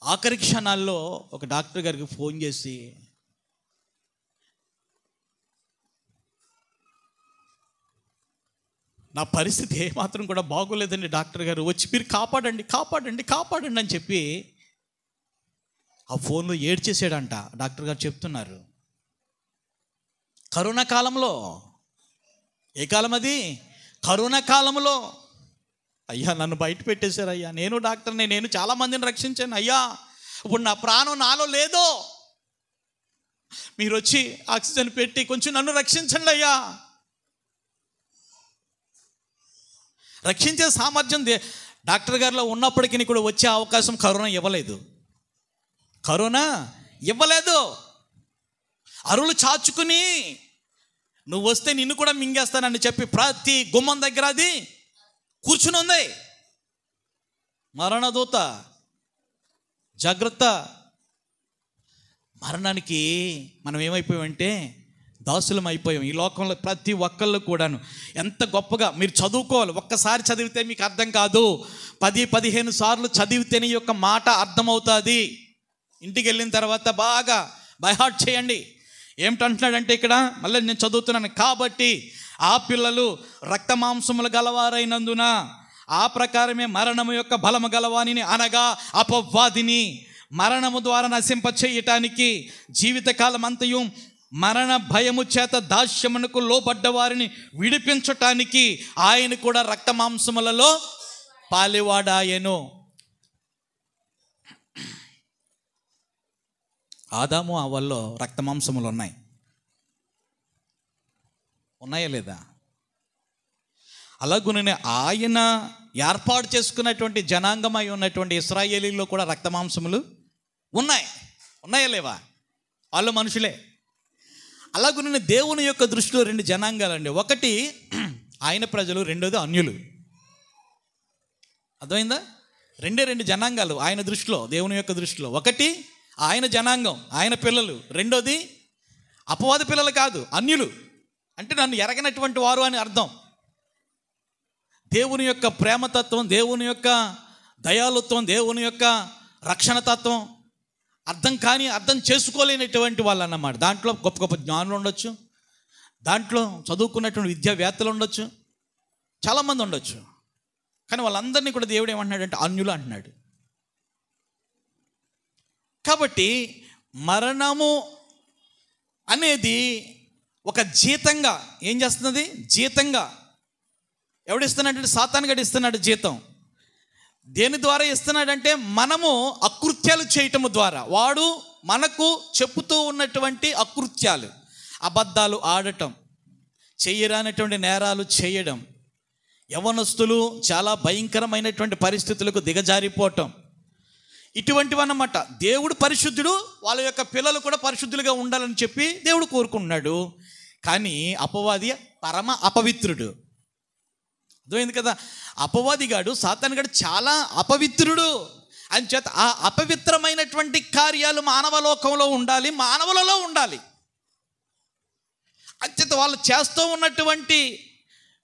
ఆఖరి క్షణాల్లో ఒక డాక్టర్ గారికి ఫోన్ చేసి, నా పరిస్థితి ఏమాత్రం కూడా బాగోలేదండి డాక్టర్ గారు, వచ్చి మీరు కాపాడండి కాపాడండి కాపాడండి అని చెప్పి ఆ ఫోన్లో ఏడ్చేసాడంట. డాక్టర్ గారు చెప్తున్నారు. కరోనా కాలంలో, ఏ కాలం అది? కరోనా కాలంలో. అయ్యా నన్ను బయట పెట్టేశారు అయ్యా, నేను డాక్టర్ని, నేను చాలామందిని రక్షించాను అయ్యా, ఇప్పుడు నా ప్రాణం నాలో లేదు, మీరు వచ్చి ఆక్సిజన్ పెట్టి కొంచెం నన్ను రక్షించండి అయ్యా. రక్షించే సామర్థ్యం డాక్టర్ గారిలో ఉన్నప్పటికీ కూడా వచ్చే అవకాశం కరోనా ఇవ్వలేదు. కరోనా ఇవ్వలేదు. అరువులు చాచుకుని నువ్వు వస్తే నిన్ను కూడా మింగేస్తానని చెప్పి ప్రతి గుమ్మం దగ్గర అది కూర్చుని ఉంది. మరణదూత, జాగ్రత్త. మరణానికి మనం ఏమైపోయామంటే దాసులం అయిపోయాం. ఈ లోకంలో ప్రతి ఒక్కళ్ళు కూడాను ఎంత గొప్పగా మీరు చదువుకోవాలి. ఒక్కసారి చదివితే మీకు అర్థం కాదు, 10-15 సార్లు చదివితేనే ఈ యొక్క మాట అర్థమవుతుంది. ఇంటికి వెళ్ళిన తర్వాత బాగా బై హార్ట్ చేయండి. ఏమిటంటున్నాడంటే ఇక్కడ మళ్ళీ నేను చదువుతున్నాను. కాబట్టి ఆ పిల్లలు రక్త మాంసములు గలవారైనందున ఆ ప్రకారమే మరణము యొక్క బలము గలవానిని, అనగా అపవాదిని మరణము ద్వారా నశింపచేయటానికి జీవితకాలం అంతయు మరణ భయము చేత దాస్యమునకు లోబడ్డ వారిని విడిపించటానికి ఆయన కూడా రక్త మాంసములలో పాలివాడాయను. ఆదాము అవ్వల్లో రక్త మాంసములు ఉన్నాయా లేదా? అలాగునే ఆయన ఏర్పాటు చేసుకున్నటువంటి జనాంగమై ఉన్నటువంటి ఇశ్రాయేలీల్లో కూడా రక్త మాంసములు ఉన్నాయా లేవా? వాళ్ళు మనుషులే. అలాగునే దేవుని యొక్క దృష్టిలో 2 జనాంగాలండి. ఒకటి ఆయన ప్రజలు, రెండోది అన్యులు. అర్థమైందా? 2 జనాంగాలు ఆయన దృష్టిలో, దేవుని యొక్క దృష్టిలో. ఒకటి ఆయన జనాంగం, ఆయన పిల్లలు. రెండోది అపవాది పిల్లలు కాదు, అన్యులు. అంటే నన్ను ఎరగనటువంటి వారు అని అర్థం. దేవుని యొక్క ప్రేమతత్వం, దేవుని యొక్క దయాలుత్వం, దేవుని యొక్క రక్షణ తత్వం అర్థం చేసుకోలేనటువంటి వాళ్ళు అన్నమాట. దాంట్లో గొప్ప గొప్ప జ్ఞానులు ఉండొచ్చు, దాంట్లో చదువుకున్నటువంటి విద్యావేత్తలు ఉండొచ్చు, చాలామంది ఉండొచ్చు. కానీ వాళ్ళందరినీ కూడా దేవుడు ఏమంటున్నాడంటే అన్యులు అంటున్నాడు. కాబట్టి మరణము అనేది ఒక జీతంగా ఏం చేస్తున్నది? జీతంగా ఎవడిస్తున్నాడంటే సాతానుగాడు ఇస్తున్నాడు జీతం. దేని ద్వారా ఇస్తున్నాడంటే మనము అకృత్యాలు చేయటము ద్వారా. వాడు మనకు చెప్పుతూ ఉన్నటువంటి అకృత్యాలు, అబద్ధాలు ఆడటం, చెయ్యరానటువంటి నేరాలు చేయడం, యవ్వనస్తులు చాలా భయంకరమైనటువంటి పరిస్థితులకు దిగజారిపోవటం, ఇటువంటివన్నమాట. దేవుడు పరిశుద్ధుడు, వాళ్ళ యొక్క పిల్లలు కూడా పరిశుద్ధులుగా ఉండాలని చెప్పి దేవుడు కోరుకుంటున్నాడు. కానీ అపవాది పరమ అపవిత్రుడు. అర్థమైంది కదా? అపవాదిగాడు, సాతానుగాడు చాలా అపవిత్రుడు. అని చేత ఆ అపవిత్రమైనటువంటి కార్యాలు మానవలోకంలో ఉండాలి, మానవులలో ఉండాలి. అంచేత వాళ్ళు చేస్తూ ఉన్నటువంటి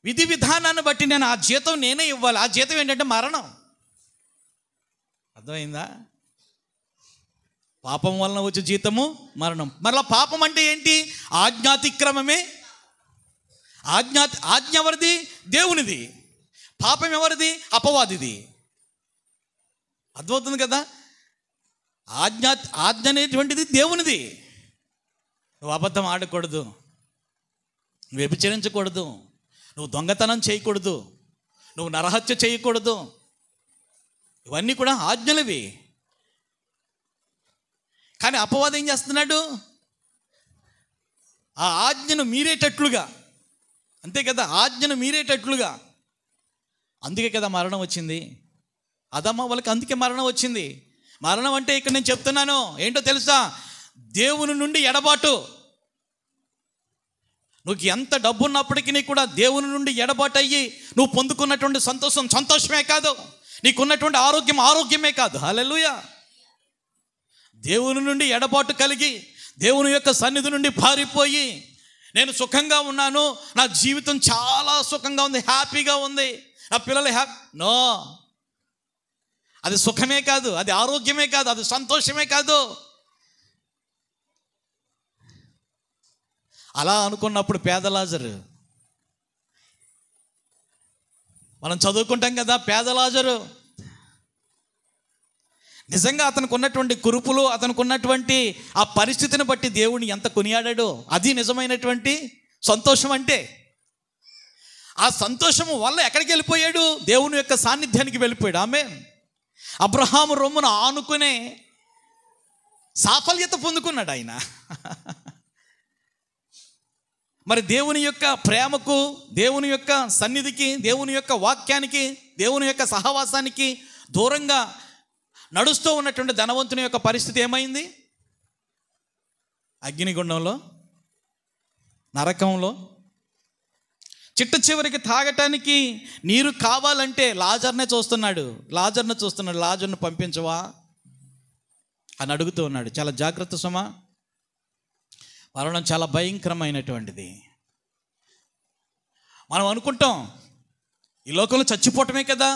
విధి విధానాన్ని బట్టి నేను ఆ జీతం నేనే ఇవ్వాలి. ఆ జీతం ఏంటంటే మరణం. అర్థమైందా? పాపం వలన వచ్చే జీతము మరణం. మరలా పాపం అంటే ఏంటి? ఆజ్ఞాతిక్రమమే. ఆజ్ఞ ఎవరిది? దేవునిది. పాపం ఎవరిది? అపవాదిది. అర్థమవుతుంది కదా? ఆజ్ఞ అనేటువంటిది దేవునిది. నువ్వు అబద్ధం ఆడకూడదు, నువ్వు వ్యభిచరించకూడదు, నువ్వు దొంగతనం చేయకూడదు, నువ్వు నరహత్య చేయకూడదు. ఇవన్నీ కూడా ఆజ్ఞలవి. కానీ అపవాదం ఏం చేస్తున్నాడు? ఆ ఆజ్ఞను మీరేటట్లుగా, అంతే కదా, ఆజ్ఞను మీరేటట్లుగా. అందుకే కదా మరణం వచ్చింది. ఆదాము వాళ్ళకి అందుకే మరణం వచ్చింది. మరణం అంటే ఇక్కడ నేను చెప్తున్నాను ఏంటో తెలుసా? దేవుని నుండి ఎడబాటు. నువ్వు ఎంత డబ్బు ఉన్నప్పటికీ కూడా దేవుని నుండి ఎడబాటు అయ్యి నువ్వు పొందుకున్నటువంటి సంతోషమే కాదు, నీకున్నటువంటి ఆరోగ్యమే కాదు. హల్లెలూయా. దేవుని నుండి ఎడబాటు కలిగి దేవుని యొక్క సన్నిధి నుండి పారిపోయి నేను సుఖంగా ఉన్నాను, నా జీవితం చాలా సుఖంగా ఉంది, హ్యాపీగా ఉంది, నా పిల్లలు నో, అది సుఖమే కాదు, అది ఆరోగ్యమే కాదు, అది సంతోషమే కాదు. అలా అనుకున్నప్పుడు పేద లాజరు, మనం చదువుకుంటాం కదా, పేద లాజరు నిజంగా అతనికి ఉన్నటువంటి కురుపులు, అతనికి ఉన్నటువంటి ఆ పరిస్థితిని బట్టి దేవుని ఎంత కొనియాడాడో అది నిజమైనటువంటి సంతోషం. అంటే ఆ సంతోషము వల్ల ఎక్కడికి వెళ్ళిపోయాడు? దేవుని యొక్క సాన్నిధ్యానికి వెళ్ళిపోయాడు. ఆమేన్. అబ్రహాము రొమ్మును ఆనుకునే సాఫల్యత పొందుకున్నాడు ఆయన. మరి దేవుని యొక్క ప్రేమకు, దేవుని యొక్క సన్నిధికి, దేవుని యొక్క వాక్యానికి, దేవుని యొక్క సహవాసానికి దూరంగా నడుస్తూ ఉన్నటువంటి ధనవంతుని యొక్క పరిస్థితి ఏమైంది? అగ్నిగుండంలో, నరకంలో, చిట్ట చివరికి తాగటానికి నీరు కావాలంటే లాజర్నే చూస్తున్నాడు, లాజర్ను పంపించవా అని అడుగుతూ ఉన్నాడు. చాలా జాగ్రత్త సుమా, మరణం చాలా భయంకరమైనటువంటిది. మనం అనుకుంటాం ఈ లోకంలో చచ్చిపోవటమే కదా,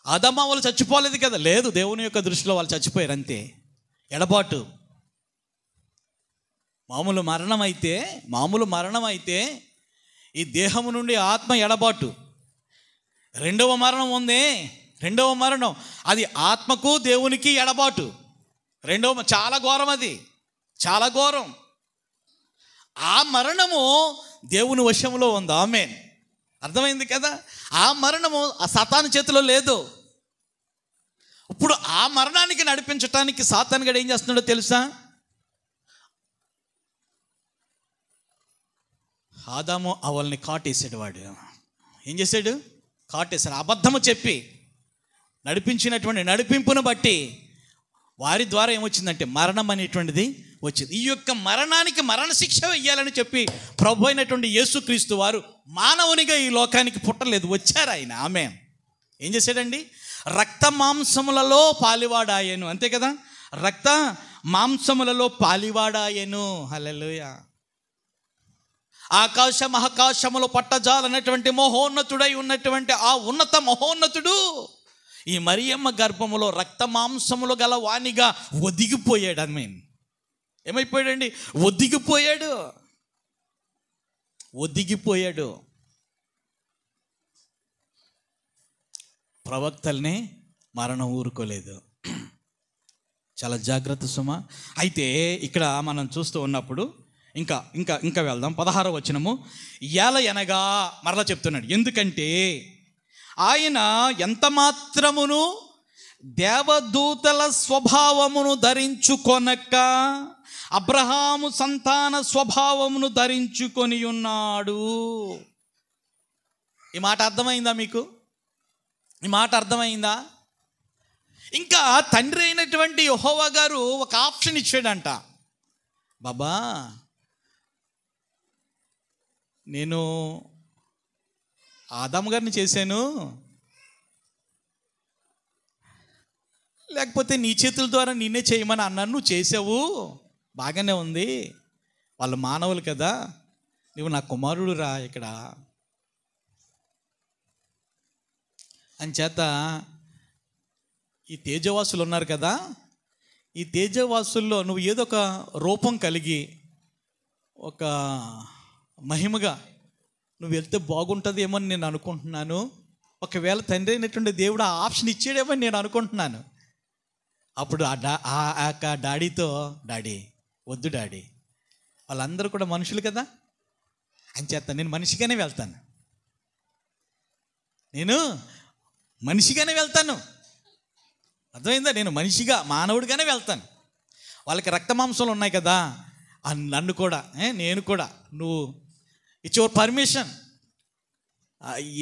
ఆదాము వాళ్ళు చచ్చిపోలేదు కదా. లేదు, దేవుని యొక్క దృష్టిలో వాళ్ళు చచ్చిపోయారు అంతే. ఎడబాటు, మామూలు మరణం అయితే ఈ దేహము నుండి ఆత్మ ఎడబాటు. రెండవ మరణం ఉంది, రెండవ మరణం అది ఆత్మకు దేవునికి ఎడబాటు. చాలా ఘోరం, అది చాలా ఘోరం. ఆ మరణము దేవుని వశంలో ఉంది. ఆమేన్. అర్థమైంది కదా? ఆ మరణము ఆ సాతాను చేతిలో లేదు. ఇప్పుడు ఆ మరణానికి నడిపించటానికి సాతాను గడు ఏం చేస్తున్నాడో తెలుసా? ఆదాము అవల్ని కాటేసాడు. వాడు ఏం చేశాడు? కాటేశాడు. అబద్ధము చెప్పి నడిపించినటువంటి నడిపింపును బట్టి వారి ద్వారా ఏమొచ్చిందంటే మరణం అనేటువంటిది వచ్చింది. ఈ యొక్క మరణానికి మరణశిక్ష వెయ్యాలని చెప్పి ప్రభు అయినటువంటి యేసుక్రీస్తు వారు మానవునిగా ఈ లోకానికి పుట్టలేదు, వచ్చారు ఆయన. ఆమె ఏం చేశాడండి? రక్త మాంసములలో పాలివాడాయను, అంతే కదా, రక్త మాంసములలో పాలివాడాయను. హల్లెలూయా. ఆకాశ మహాకాశములు పట్టజాలన్నటువంటి మహోన్నతుడై ఉన్నటువంటి ఆ ఉన్నత మహోన్నతుడు ఈ మరియమ్మ గర్భములో రక్త మాంసములు గల వాణిగా ఒదిగిపోయాడు. ఏమైపోయాడండి? ఒదిగిపోయాడు. ప్రవక్తల్ని మరణం ఊరుకోలేదు. చాలా జాగ్రత్త సుమ. అయితే ఇక్కడ మనం చూస్తూ ఉన్నప్పుడు ఇంకా ఇంకా ఇంకా వెళ్దాం. 16వ వచనము. ఎలయనగా మరలా చెప్తున్నాడు, ఎందుకంటే ఆయన ఎంత మాత్రమును దేవదూతల స్వభావమును ధరించుకొనక అబ్రహాము సంతాన స్వభావమును ధరించుకొని ఉన్నాడు. ఈ మాట అర్థమైందా మీకు? ఈ మాట అర్థమైందా? ఇంకా తండ్రి అయినటువంటి యెహోవా గారు ఒక ఆప్షన్ ఇచ్చాడంట. బాబా, నేను ఆదాము గారిని చేశాను, లేకపోతే నీ చేతుల ద్వారా నిన్నే చేయమని అన్నాను, నువ్వు చేసావు, బాగానే ఉంది, వాళ్ళు మానవులు కదా, నువ్వు నా కుమారుడు రా ఇక్కడ అని చేత ఈ తేజవాసులు ఉన్నారు కదా, ఈ తేజవాసుల్లో నువ్వు ఏదో ఒక రూపం కలిగి ఒక మహిమగా నువ్వు వెళ్తే బాగుంటుందేమో అని నేను అనుకుంటున్నాను. ఒకవేళ తండ్రి అయినటువంటి దేవుడు ఆ ఆప్షన్ ఇచ్చాడేమో నేను అనుకుంటున్నాను. అప్పుడు ఆ డాడీతో, డాడీ వద్దు డాడీ, వాళ్ళందరూ కూడా మనుషులు కదా అని చేస్తాను, నేను మనిషిగానే వెళ్తాను, అర్థమైందా? నేను మనిషిగా మానవుడిగానే వెళ్తాను. వాళ్ళకి రక్త మాంసాలు ఉన్నాయి కదా, నన్ను కూడా నేను కూడా నువ్వు ఇట్స్ యువర్ పర్మిషన్.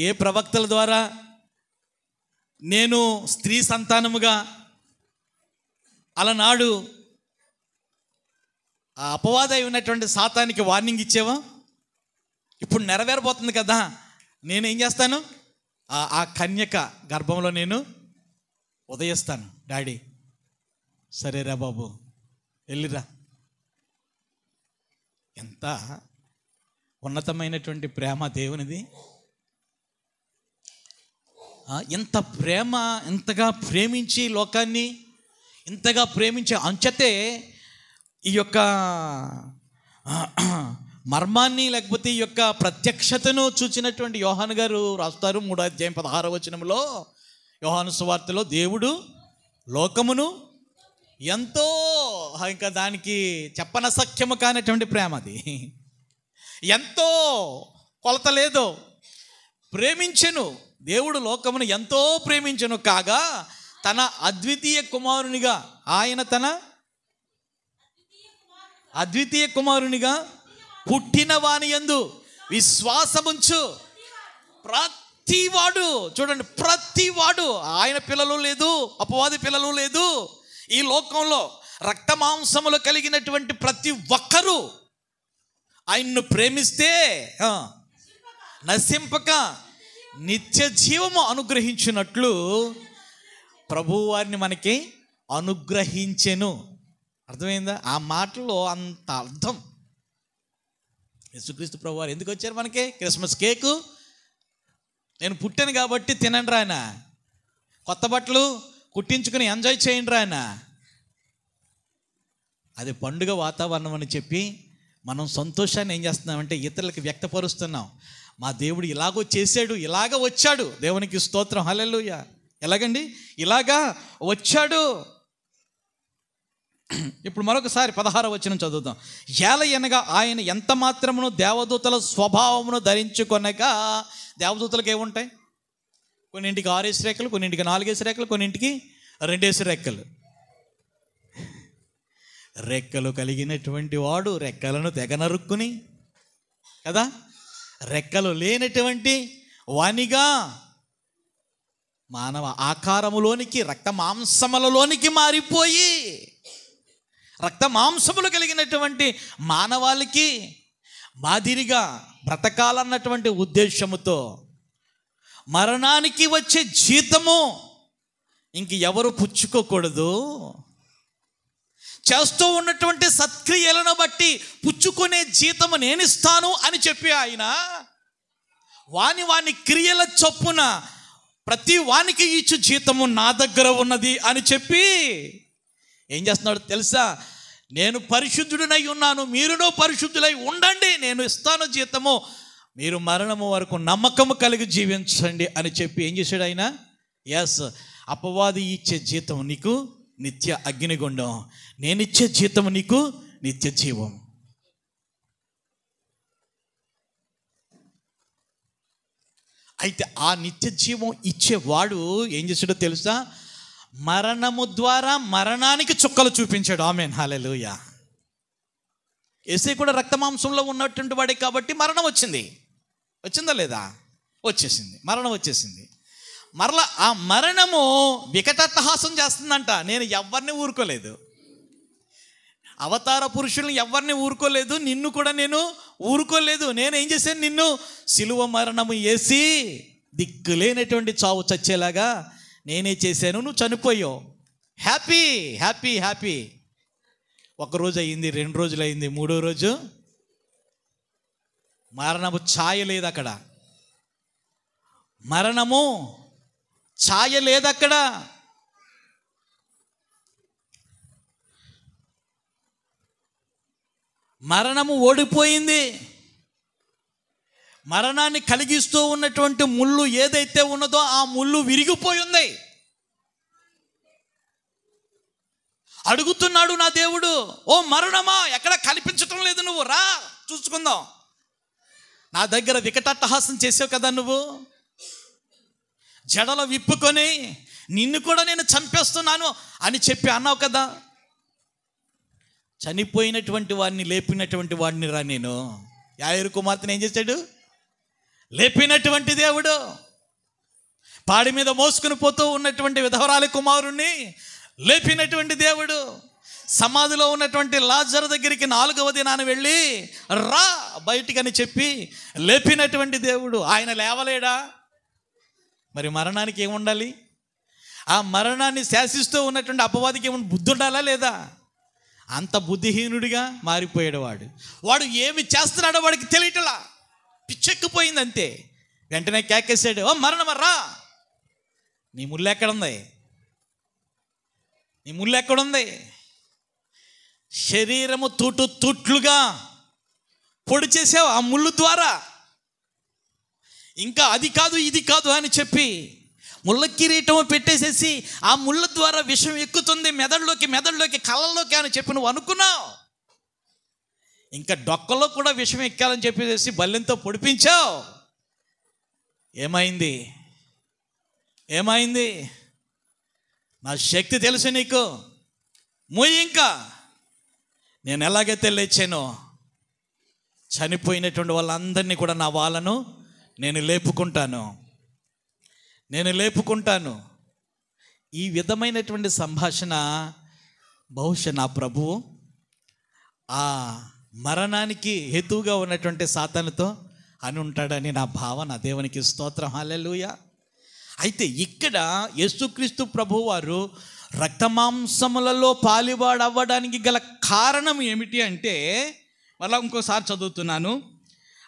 ఏ ప్రవక్తల ద్వారా నేను స్త్రీ సంతానముగా అలనాడు ఆ అపవాదై ఉన్నటువంటి సాతానికి వార్నింగ్ ఇచ్చేవా, ఇప్పుడు నెరవేరబోతుంది కదా, నేనేం చేస్తాను? ఆ కన్యక గర్భంలో నేను ఉదయిస్తాను. డాడీ సరేరా బాబు వెళ్ళిరా. ఎంత ఉన్నతమైనటువంటి ప్రేమ దేవునిది. ఇంత ప్రేమ, ఇంతగా ప్రేమించి లోకాన్ని ఇంతగా ప్రేమించే అంచతే ఈ యొక్క మర్మాన్ని లేకపోతే ఈ యొక్క ప్రత్యక్షతను చూచినటువంటి యోహాను గారు రాస్తారు 3వ అధ్యాయం 16వ వచనంలో, యోహాను సువార్తలో, దేవుడు లోకమును ఎంతో, ఇంకా దానికి చెప్పనసఖ్యము కానటువంటి ప్రేమ, అది ఎంతో కొలత లేదు, ప్రేమించెను. దేవుడు లోకమును ఎంతో ప్రేమించెను కాగా తన అద్వితీయ కుమారునిగా, ఆయన తన అద్వితీయ కుమారునిగా పుట్టిన వాని యందు విశ్వాసముంచు ప్రతివాడు, చూడండి, ప్రతివాడు, ఆయన పిల్లలు లేదు, అపవాది పిల్లలు లేదు, ఈ లోకంలో రక్త మాంసములు కలిగినటువంటి ప్రతి ఒక్కరూ ఆయన్ను ప్రేమిస్తే నశింపక నిత్య జీవము అనుగ్రహించినట్లు ప్రభువారిని మనకి అనుగ్రహించెను. అర్థమైందా? ఆ మాటలో అంత అర్థం. యేసుక్రీస్తు ప్రభువారు ఎందుకు వచ్చారు మనకి? క్రిస్మస్ కేకు నేను పుట్టాను కాబట్టి తినండి రాయన, కొత్త బట్టలు కుట్టించుకుని ఎంజాయ్ చేయండి రాయన, అది పండుగ వాతావరణం అని చెప్పి మనం సంతోషాన్ని ఏం చేస్తున్నామంటే ఇతరులకు వ్యక్తపరుస్తున్నాం. మా దేవుడు ఇలాగో చేశాడు, ఇలాగ వచ్చాడు, దేవునికి స్తోత్రం, హల్లెలూయా. ఎలాగండి? ఇలాగా వచ్చాడు. ఇప్పుడు మరొకసారి 16వ వచనం చదువుదాం. ఏలయనగా ఆయన ఎంత మాత్రమును దేవదూతల స్వభావమును ధరించుకొనగా, దేవదూతలకు ఏముంటాయి? కొన్నింటికి 6 రెక్కలు, కొన్నింటికి 4 రెక్కలు, కొన్నింటికి 2 రెక్కలు. రెక్కలు కలిగినటువంటి వాడు రెక్కలను తెగ నరుక్కుని కదా, రెక్కలు లేనటువంటి వానిగా మానవ ఆకారములోనికి, రక్త మాంసములలోనికి మారిపోయి, రక్త మాంసములు కలిగినటువంటి మానవాళికి మాదిరిగా బ్రతకాలన్నటువంటి ఉద్దేశముతో మరణానికి వచ్చే జీతము ఇంక ఎవరు పుచ్చుకోకూడదు, చేస్తూ ఉన్నటువంటి సత్క్రియలను బట్టి పుచ్చుకునే జీతము నేను ఇస్తాను అని చెప్పి ఆయన వాని క్రియల చొప్పున ప్రతి వానికి ఇచ్చు జీతము నా దగ్గర ఉన్నది అని చెప్పి ఏం చేస్తున్నాడు తెలుసా? నేను పరిశుద్ధుడినై ఉన్నాను, మీరును పరిశుద్ధులై ఉండండి, నేను ఇస్తాను జీతము, మీరు మరణము వరకు నమ్మకము కలిగి జీవించండి అని చెప్పి ఏం చేశాడు ఆయన? ఎస్, అపవాది ఇచ్చే జీతం నీకు నిత్య అగ్నిగుండం, నేనిచ్చే జీతము నీకు నిత్య జీవం. అయితే ఆ నిత్య జీవం ఇచ్చేవాడు ఏం చేశాడో తెలుసా? మరణము ద్వారా మరణానికి చుక్కలు చూపించాడు. ఆమేన్, హల్లెలూయా. యేసే కూడా రక్తమాంసంలో ఉన్నటువంటి వాడే కాబట్టి మరణం వచ్చింది. వచ్చిందా లేదా? వచ్చేసింది, మరణం వచ్చేసింది. మరలా ఆ మరణము వికటాట్టహాసం చేస్తుందంట. నేను ఎవరిని ఊరుకోలేదు, అవతార పురుషుల్ని ఎవరిని ఊరుకోలేదు, నిన్ను కూడా నేను ఊరుకోలేదు. నేను ఏం చేశాను? నిన్ను సిలువ మరణము వేసి దిక్కులేనటువంటి చావు చచ్చేలాగా నేనే చేశాను, నువ్వు చనిపోయావు. Happy happy happy. 1 రోజు అయింది, 2 రోజులు అయింది, 3వ రోజు మరణము ఛాయ లేదు అక్కడ, మరణము ఛాయ లేదు అక్కడ. మరణము ఓడిపోయింది. మరణాన్ని కలిగిస్తూ ఉన్నటువంటి ముళ్ళు ఏదైతే ఉన్నదో ఆ ముళ్ళు విరిగిపోయింది. అడుగుతున్నాడు నా దేవుడు, ఓ మరణమా, ఎక్కడ కనిపించటం లేదు, నువ్వు రా చూసుకుందాం. నా దగ్గర వికటాట్టహాసం చేసావు కదా, నువ్వు జడలు విప్పుకొని నిన్ను కూడా నేను చంపేస్తున్నాను అని చెప్పి అన్నావు కదా. చనిపోయినటువంటి వాడిని లేపినటువంటి వాడిని రా నేను. యాయేరు కుమార్తెను ఏం చేశాడు? లేపినటువంటి దేవుడు. పాడి మీద మోసుకుని పోతూ ఉన్నటువంటి విధవరాలి కుమారుణ్ణి లేపినటువంటి దేవుడు. సమాధిలో ఉన్నటువంటి లాజరు దగ్గరికి 4వ దినాన వెళ్ళి రా బయటికని చెప్పి లేపినటువంటి దేవుడు. ఆయన లేవలేడా? మరి మరణానికి ఏముండాలి? ఆ మరణాన్ని శాసిస్తూ ఉన్నటువంటి అపవాదికి ఏమన్నా బుద్ధి ఉండాలా లేదా? అంత బుద్ధిహీనుడిగా మారిపోయాడు వాడు ఏమి చేస్తున్నాడో వాడికి తెలియటలా, పిచ్చెక్కిపోయింది అంతే. వెంటనే కేకేసాడు, ఓ మరణమర్రా, నీ ముళ్ళు ఎక్కడుంది, నీ ముళ్ళు ఎక్కడుంది? శరీరము తూట్లుగా పొడి చేసావు ఆ ముళ్ళు ద్వారా. ఇంకా అది కాదు ఇది కాదు అని చెప్పి ముళ్ళ కిరీటం పెట్టేసేసి ఆ ముళ్ళ ద్వారా విషం ఎక్కుతుంది మెదడులోకి కళ్ళల్లోకి అని చెప్పి నువ్వు అనుకున్నావు. ఇంకా డొక్కలో కూడా విషం ఎక్కాలని చెప్పేసి బల్లెంతో పొడిపించావు. ఏమైంది? నా శక్తి తెలుసు నీకు, మొయ్యి. ఇంకా నేను ఎలాగైతే లేచానో చనిపోయినటువంటి వాళ్ళందరినీ కూడా నా వాళ్ళను నేను లేపుకుంటాను. ఈ విధమైనటువంటి సంభాషణ బహుశా నా ప్రభువు ఆ మరణానికి హేతువుగా ఉన్నటువంటి సాతానుతో అని ఉంటాడని నా భావన. దేవునికి స్తోత్రం, హల్లెలూయా. అయితే ఇక్కడ యేసుక్రీస్తు ప్రభువు వారు రక్తమాంసములలో పాలివాడు అవ్వడానికి గల కారణం ఏమిటి అంటే, మళ్ళీ ఇంకోసారి చదువుతున్నాను.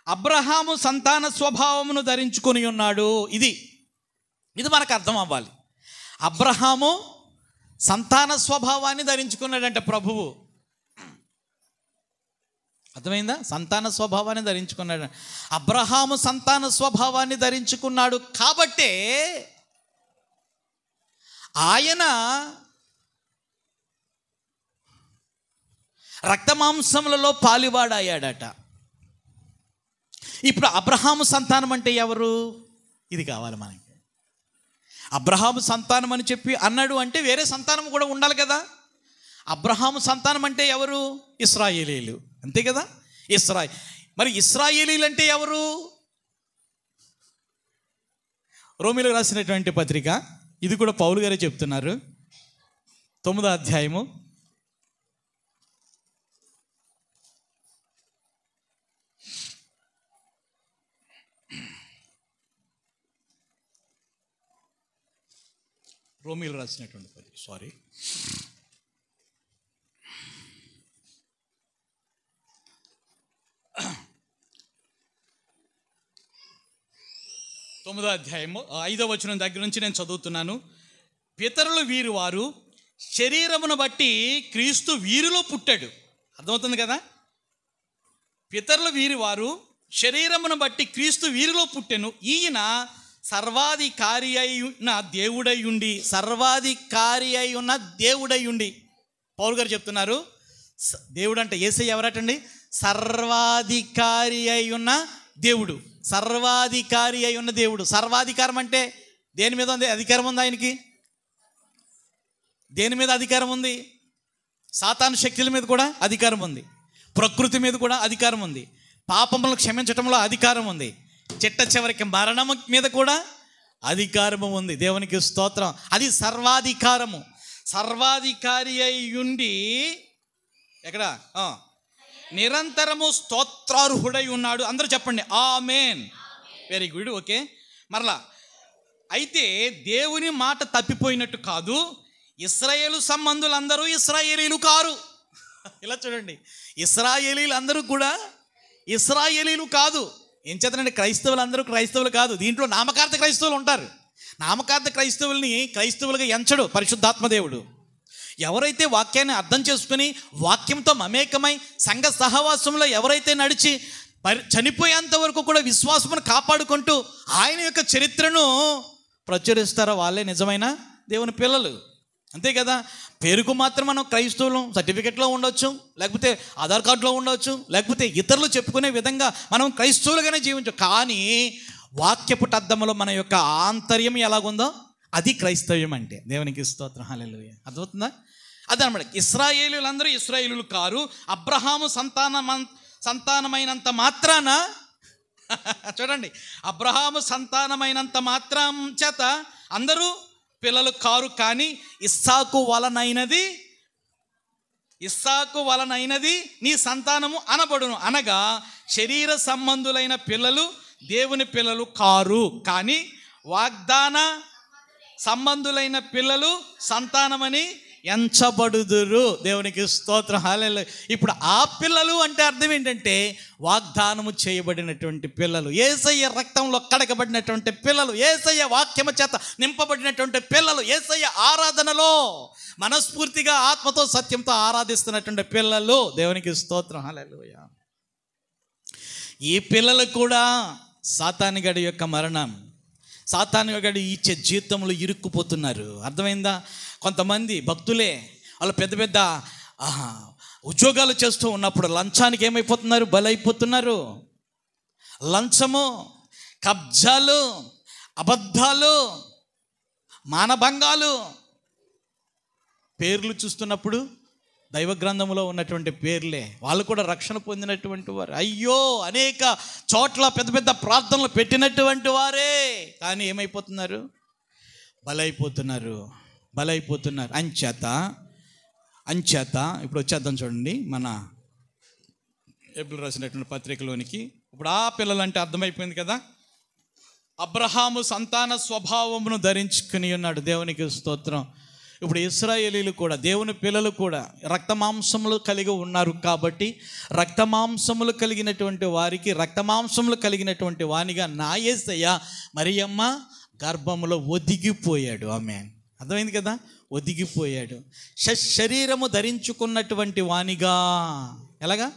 అబ్రహాము సంతాన స్వభావమును ధరించుకొని ఉన్నాడు. ఇది మనకు అర్థం అవ్వాలి. అబ్రహాము సంతాన స్వభావాన్ని ధరించుకున్నాడంటే ప్రభువు, అర్థమైందా? సంతాన స్వభావాన్ని ధరించుకున్నాడు. అబ్రహాము సంతాన స్వభావాన్ని ధరించుకున్నాడు కాబట్టే ఆయన రక్తమాంసములలో పాలివాడయ్యాడట. ఇప్పుడు అబ్రహాము సంతానం అంటే ఎవరు? ఇది కావాలి మనకి. అబ్రహాము సంతానం అని చెప్పి అన్నాడు అంటే వేరే సంతానం కూడా ఉండాలి కదా. అబ్రహాము సంతానం అంటే ఎవరు? ఇశ్రాయేలీలు, అంతే కదా. మరి ఇశ్రాయేలీలు అంటే ఎవరు? రోమీయులకు రాసినటువంటి పత్రిక, ఇది కూడా పౌలు గారే చెప్తున్నారు, 9వ అధ్యాయము 9వ అధ్యాయము 5వ వచనం దగ్గర నుంచి నేను చదువుతున్నాను. పితరులు వీరు వారు శరీరమును బట్టి క్రీస్తు వీరిలో పుట్టాడు. అర్థమవుతుంది కదా. పితరులు వీరి వారు శరీరమును బట్టి క్రీస్తు వీరిలో పుట్టెను. ఈయన సర్వాధికారి అయిన దేవుడై ఉండి పౌలు గారు చెప్తున్నారు, దేవుడు అంటే యేసయ్య ఎవరటండి? సర్వాధికారి అయి ఉన్న దేవుడు. సర్వాధికారం అంటే దేని మీద ఉంది అధికారం? ఉంది ఆయనకి. దేని మీద అధికారం ఉంది? సాతాను శక్తుల మీద కూడా అధికారం ఉంది, ప్రకృతి మీద కూడా అధికారం ఉంది, పాపములను క్షమించటంలో అధికారం ఉంది, చిట్ట చివరికి మరణం మీద కూడా అధికారము ఉంది. దేవునికి స్తోత్రం. అది సర్వాధికారము. సర్వాధికారి అయి ఉండి ఎక్కడ నిరంతరము స్తోత్రార్హుడై ఉన్నాడు. అందరూ చెప్పండి ఆమేన్. Very good, okay. మరలా అయితే దేవుని మాట తప్పిపోయినట్టు కాదు, ఇశ్రాయేలు సంబంధులందరూ ఇశ్రాయేలీలు కారు. ఇలా చూడండి, ఇశ్రాయేలీలు అందరూ కూడా ఇశ్రాయేలీలు కాదు. ఏం చేతనండి? క్రైస్తవులందరూ క్రైస్తవులు కాదు. దీంట్లో నామకార్థ క్రైస్తవులు ఉంటారు. నామకార్థ క్రైస్తవుల్ని క్రైస్తవులుగా ఎంచడు పరిశుద్ధాత్మ దేవుడు. ఎవరైతే వాక్యాన్ని అర్థం చేసుకుని వాక్యంతో మమేకమై సంఘ సహవాసంలో ఎవరైతే నడిచి చనిపోయేంత వరకు కూడా విశ్వాసమును కాపాడుకుంటూ ఆయన యొక్క చరిత్రను ప్రచురిస్తారో వాళ్ళే నిజమైన దేవుని పిల్లలు, అంతే కదా. పేరుకు మాత్రం మనం క్రైస్తవులు సర్టిఫికెట్లో ఉండొచ్చు, లేకపోతే ఆధార్ కార్డులో ఉండవచ్చు, లేకపోతే ఇతరులు చెప్పుకునే విధంగా మనం క్రైస్తవులుగానే జీవించు. కానీ వాక్యపుట అర్థంలో మన యొక్క ఆంతర్యం ఎలాగుందో అది క్రైస్తవ్యం అంటే. దేవునికి స్తోత్రం, హల్లెలూయా. అర్థమవుతుందా? అదనమాట. ఇశ్రాయేలీలందరూ ఇశ్రాయేలీలు కారు. అబ్రహాము సంతానమైనంత మాత్రాన చూడండి, అబ్రహాము సంతానమైనంత మాత్రం చేత అందరూ పిల్లలు కారు. కానీ ఇస్సాకు వలనైనది నీ సంతానము అనబడును, అనగా శరీర సంబంధులైన పిల్లలు దేవుని పిల్లలు కారు, కానీ వాగ్దాన సంబంధులైన పిల్లలు సంతానమని ఎంచబడుదురు. దేవునికి స్తోత్రం, హల్లెలూయా. ఇప్పుడు ఆ పిల్లలు అంటే అర్థం ఏంటంటే వాగ్దానము చేయబడినటువంటి పిల్లలు, యేసయ్య రక్తంలో కడగబడినటువంటి పిల్లలు, యేసయ్య వాక్యము చేత నింపబడినటువంటి పిల్లలు, యేసయ్య ఆరాధనలో మనస్ఫూర్తిగా ఆత్మతో సత్యంతో ఆరాధిస్తున్నటువంటి పిల్లలు. దేవునికి స్తోత్రం, హల్లెలూయా. ఈ పిల్లలు కూడా సాతానుగాడి యొక్క మరణం, సాతానుగాడి ఇచ్చే జీవితంలో ఇరుక్కుపోతున్నారు. అర్థమైందా? కొంతమంది భక్తులే వాళ్ళు పెద్ద పెద్ద ఉద్యోగాలు చేస్తూ ఉన్నప్పుడు లంచానికి ఏమైపోతున్నారు? బలైపోతున్నారు. లంచము, కబ్జాలు, అబద్ధాలు, మానభంగాలు, పేర్లు చూస్తున్నప్పుడు దైవ గ్రంథంలో ఉన్నటువంటి పేర్లే, వాళ్ళు కూడా రక్షణ పొందినటువంటి వారు. అయ్యో, అనేక చోట్ల పెద్ద పెద్ద ప్రార్థనలు పెట్టినటువంటి వారే, కానీ ఏమైపోతున్నారు? బలైపోతున్నారు. అంచేత ఇప్పుడు వచ్చేద్దాం చూడండి మన ఏప్రిల్ రాసినటువంటి పత్రికలోనికి. ఇప్పుడు ఆ పిల్లలంటే అర్థమైపోయింది కదా. అబ్రహాము సంతాన స్వభావమును ధరించుకుని ఉన్నాడు. దేవునికి స్తోత్రం. ఇప్పుడు ఇశ్రాయేలీలు కూడా, దేవుని పిల్లలు కూడా రక్తమాంసములు కలిగి ఉన్నారు కాబట్టి రక్తమాంసములు కలిగినటువంటి వారికి రక్తమాంసములు కలిగినటువంటి వానిగా నా యేసయ్య మరియమ్మ గర్భములో ఒదిగిపోయాడు. ఆమేన్. అర్థమైంది కదా, ఒదిగిపోయాడు. శరీరము ధరించుకున్నటువంటి వానిగా, ఎలాగా?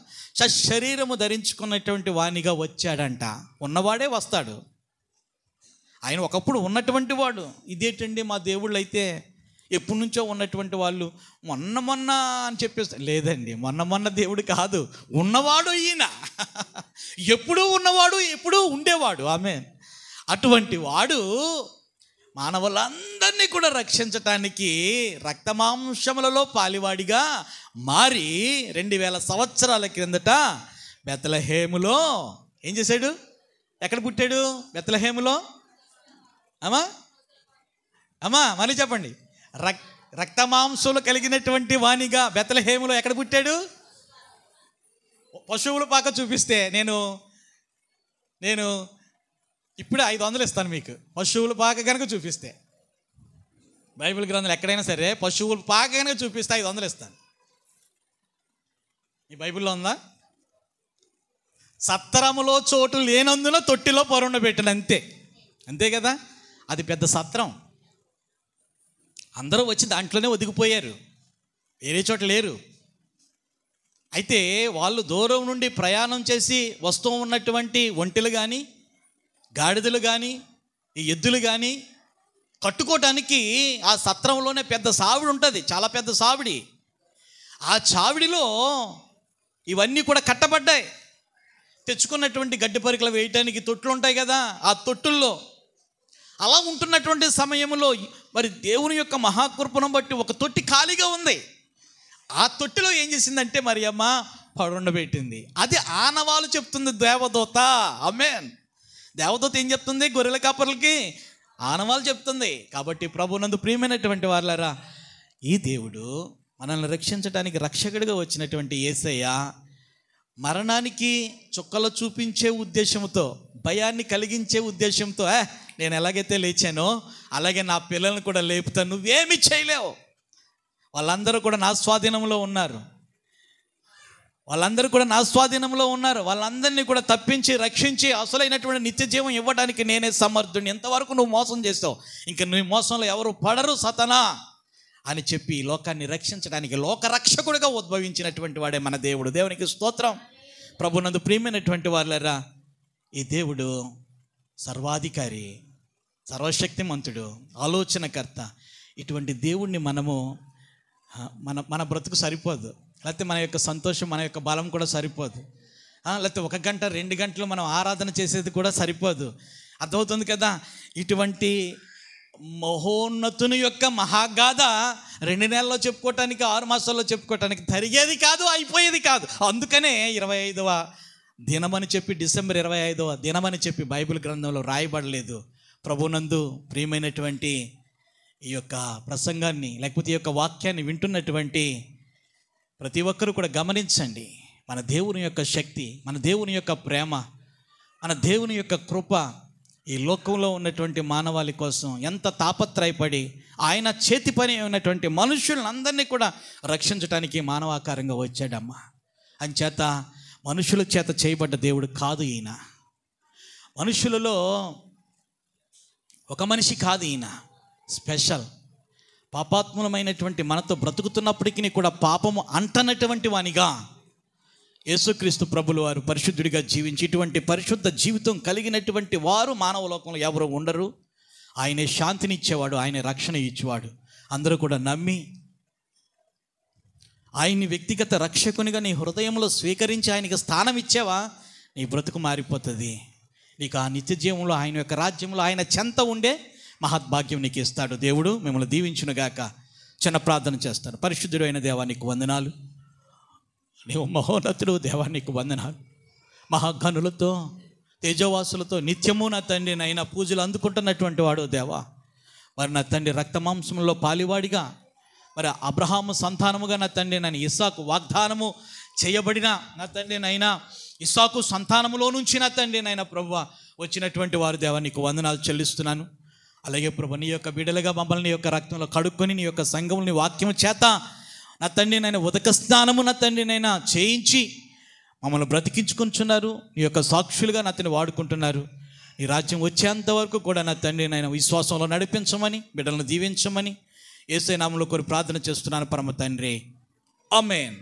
శరీరము ధరించుకున్నటువంటి వానిగా వచ్చాడంట. ఉన్నవాడే వస్తాడు. ఆయన ఒకప్పుడు ఉన్నటువంటి వాడు. ఇదేంటండి మా దేవుళ్ళు అయితే ఎప్పటి నుంచో ఉన్నటువంటి వాళ్ళు మొన్న అని చెప్పేస్తారు. లేదండి, మొన్న దేవుడు కాదు, ఉన్నవాడు ఈయన. ఎప్పుడూ ఉన్నవాడు, ఎప్పుడూ ఉండేవాడు. ఆమేన్. అటువంటి వాడు మానవులందరినీ కూడా రక్షించటానికి రక్తమాంసములలో పాలివాడిగా మారి 2000 సంవత్సరాల క్రిందట బెత్లెహేములో ఏం చేశాడు? ఎక్కడ పుట్టాడు? బెత్లెహేములో. అమ్మా మళ్ళీ చెప్పండి. రక్తమాంసములు కలిగినటువంటి వానిగా బెత్లెహేములో ఎక్కడ పుట్టాడు? పశువుల పాక చూపిస్తే నేను ఇప్పుడే 500 ఇస్తాను మీకు. పశువుల పాక కనుక చూపిస్తే, బైబిల్ గ్రంథాలు ఎక్కడైనా సరే పశువుల పాక కనుక చూపిస్తే 500 ఇస్తాను. ఈ బైబిల్లో ఉందా? సత్రములో చోటు లేనందున తొట్టిలో పరుండబెట్టిన, అంతే కదా. అది పెద్ద సత్రం. అందరూ వచ్చి దాంట్లోనే ఒదిగిపోయారు, వేరే చోట లేరు. అయితే వాళ్ళు దూరం నుండి ప్రయాణం చేసి వస్తూ ఉన్నటువంటి ఒంటెలు కానీ, గాడిదలు కానీ, ఈ ఎద్దులు కానీ కట్టుకోవటానికి ఆ సత్రంలోనే పెద్ద సావిడి ఉంటుంది, చాలా పెద్ద సావిడి. ఆ చావిడిలో ఇవన్నీ కూడా కట్టబడ్డాయి. తెచ్చుకున్నటువంటి గడ్డి పరికలు వేయటానికి తొట్లు ఉంటాయి కదా, ఆ తొట్టుల్లో అలా ఉంటున్నటువంటి సమయంలో మరి దేవుని యొక్క మహాకృపను బట్టి ఒక తొట్టి ఖాళీగా ఉంది. ఆ తొట్టిలో ఏం చేసిందంటే మరియమ్మ పడుండబెట్టింది. అది ఆనవాలు చెప్తుంది దేవదూత. ఆమేన్. దేవదూత ఏం చెప్తుంది? గొర్రెల కాపర్లకి ఆనవాలు చెప్తుంది. కాబట్టి ప్రభునందు ప్రియమైనటువంటి వాళ్ళారా, ఈ దేవుడు మనల్ని రక్షించడానికి రక్షకుడిగా వచ్చినటువంటి యేసయ్య మరణానికి చుక్కలు చూపించే ఉద్దేశంతో, భయాన్ని కలిగించే ఉద్దేశంతో, నేను ఎలాగైతే లేచానో అలాగే నా పిల్లల్ని కూడా లేపుతాను, నువ్వేమి చేయలేవు, వాళ్ళందరూ కూడా నా స్వాధీనంలో ఉన్నారు, వాళ్ళందరినీ కూడా తప్పించి రక్షించి అసలైనటువంటి నిత్య జీవం ఇవ్వడానికి నేనే సమర్థుడిని. ఎంతవరకు నువ్వు మోసం చేస్తావు, ఇంకా నీ మోసంలో ఎవరు పడరు సతనా అని చెప్పి ఈ లోకాన్ని రక్షించడానికి లోకరక్షకుడిగా ఉద్భవించినటువంటి వాడే మన దేవుడు. దేవునికి స్తోత్రం. ప్రభునందు ప్రియమైనటువంటి వాళ్ళరా, ఈ దేవుడు సర్వాధికారి, సర్వశక్తిమంతుడు, ఆలోచనకర్త. ఇటువంటి దేవుణ్ణి మనము మన బ్రతుకు సరిపోదు, లేకపోతే మన యొక్క సంతోషం, మన యొక్క బలం కూడా సరిపోదు, లేకపోతే 1 గంట 2 గంటలు మనం ఆరాధన చేసేది కూడా సరిపోదు. అర్థమవుతుంది కదా. ఇటువంటి మహోన్నతుని యొక్క మహాగాథ 2 నెలల్లో చెప్పుకోవటానికి, 6 మాసాల్లో చెప్పుకోవటానికి తరిగేది కాదు, అయిపోయేది కాదు. అందుకనే 25వ దినమని చెప్పి, డిసెంబర్ 25వ దినమని చెప్పి బైబిల్ గ్రంథంలో రాయబడలేదు. ప్రభునందు ప్రియమైనటువంటి ఈ యొక్క ప్రసంగాన్ని, లేకపోతే ఈ యొక్క వాక్యాన్ని వింటున్నటువంటి ప్రతి ఒక్కరూ కూడా గమనించండి. మన దేవుని యొక్క శక్తి, మన దేవుని యొక్క ప్రేమ, మన దేవుని యొక్క కృప ఈ లోకంలో ఉన్నటువంటి మానవాళి కోసం ఎంత తాపత్రయపడి ఆయన చేతి పని అయినటువంటి మనుషులందరినీ కూడా రక్షించడానికి మానవాకారంగా వచ్చాడమ్మా. అంచేత మనుషుల చేత చేయబడ్డ దేవుడు కాదు ఈయన. మనుషులలో ఒక మనిషి కాదు ఈయన, స్పెషల్. పాపాత్ములమైనటువంటి మనతో బ్రతుకుతున్నప్పటికీ కూడా పాపము అంటనటువంటి వానిగా యేసుక్రీస్తు ప్రభులు వారు పరిశుద్ధుడిగా జీవించి ఇటువంటి పరిశుద్ధ జీవితం కలిగినటువంటి వారు మానవ లోకంలో ఎవరు ఉండరు. ఆయనే శాంతినిచ్చేవాడు, ఆయనే రక్షణ ఇచ్చేవాడు. అందరూ కూడా నమ్మి ఆయన్ని వ్యక్తిగత రక్షకునిగా నీ హృదయంలో స్వీకరించి ఆయనకి స్థానం ఇచ్చావా, నీ బ్రతుకు మారిపోతుంది. నీకు ఆ నిత్య జీవంలో ఆయన యొక్క రాజ్యంలో ఆయన చెంత ఉండే మహద్భాగ్యం నీకు ఇస్తాడు. దేవుడు మిమ్మల్ని దీవించునుగాక. చిన్న ప్రార్థన చేస్తాను. పరిశుద్ధుడు అయిన దేవా నీకు వందనాలు. నీవు మహోన్నతుడు దేవా నీకు వందనాలు. మహాగణులతో తేజవాసులతో నిత్యము నా తండ్రి నైనా పూజలు అందుకుంటున్నటువంటి వాడు దేవా. మరి నా తండ్రి రక్తమాంసంలో పాలివాడిగా, మరి అబ్రహాము సంతానముగా నా తండ్రి నన్ను ఇస్సాకు వాగ్దానము చేయబడిన నా తండ్రి నైనా ఇస్సాకు సంతానములో నుంచి నా తండ్రి నైనా ప్రభువ వచ్చినటువంటి వారు దేవా నీకు వందనాలు చెల్లిస్తున్నాను. అలాగే ప్రభు నీ యొక్క బిడ్డలుగా మమ్మల్ని నీ యొక్క రక్తంలో కడుక్కొని నీ యొక్క సంఘములు నీ వాక్యము చేత నా తండ్రి నైనా ఉదక స్నానము నా తండ్రి నైనా చేయించి మమ్మల్ని బ్రతికించుకుంటున్నారు. నీ యొక్క సాక్షులుగా నా తండ్రి వాడుకుంటున్నారు. నీ రాజ్యం వచ్చేంత వరకు కూడా నా తండ్రి నైనా విశ్వాసంలో నడిపించమని, బిడ్డలను దీవించమని యేసయ్య నామములో కోరి ప్రార్థన చేస్తున్నాను పరమ తండ్రి. ఆమేన్.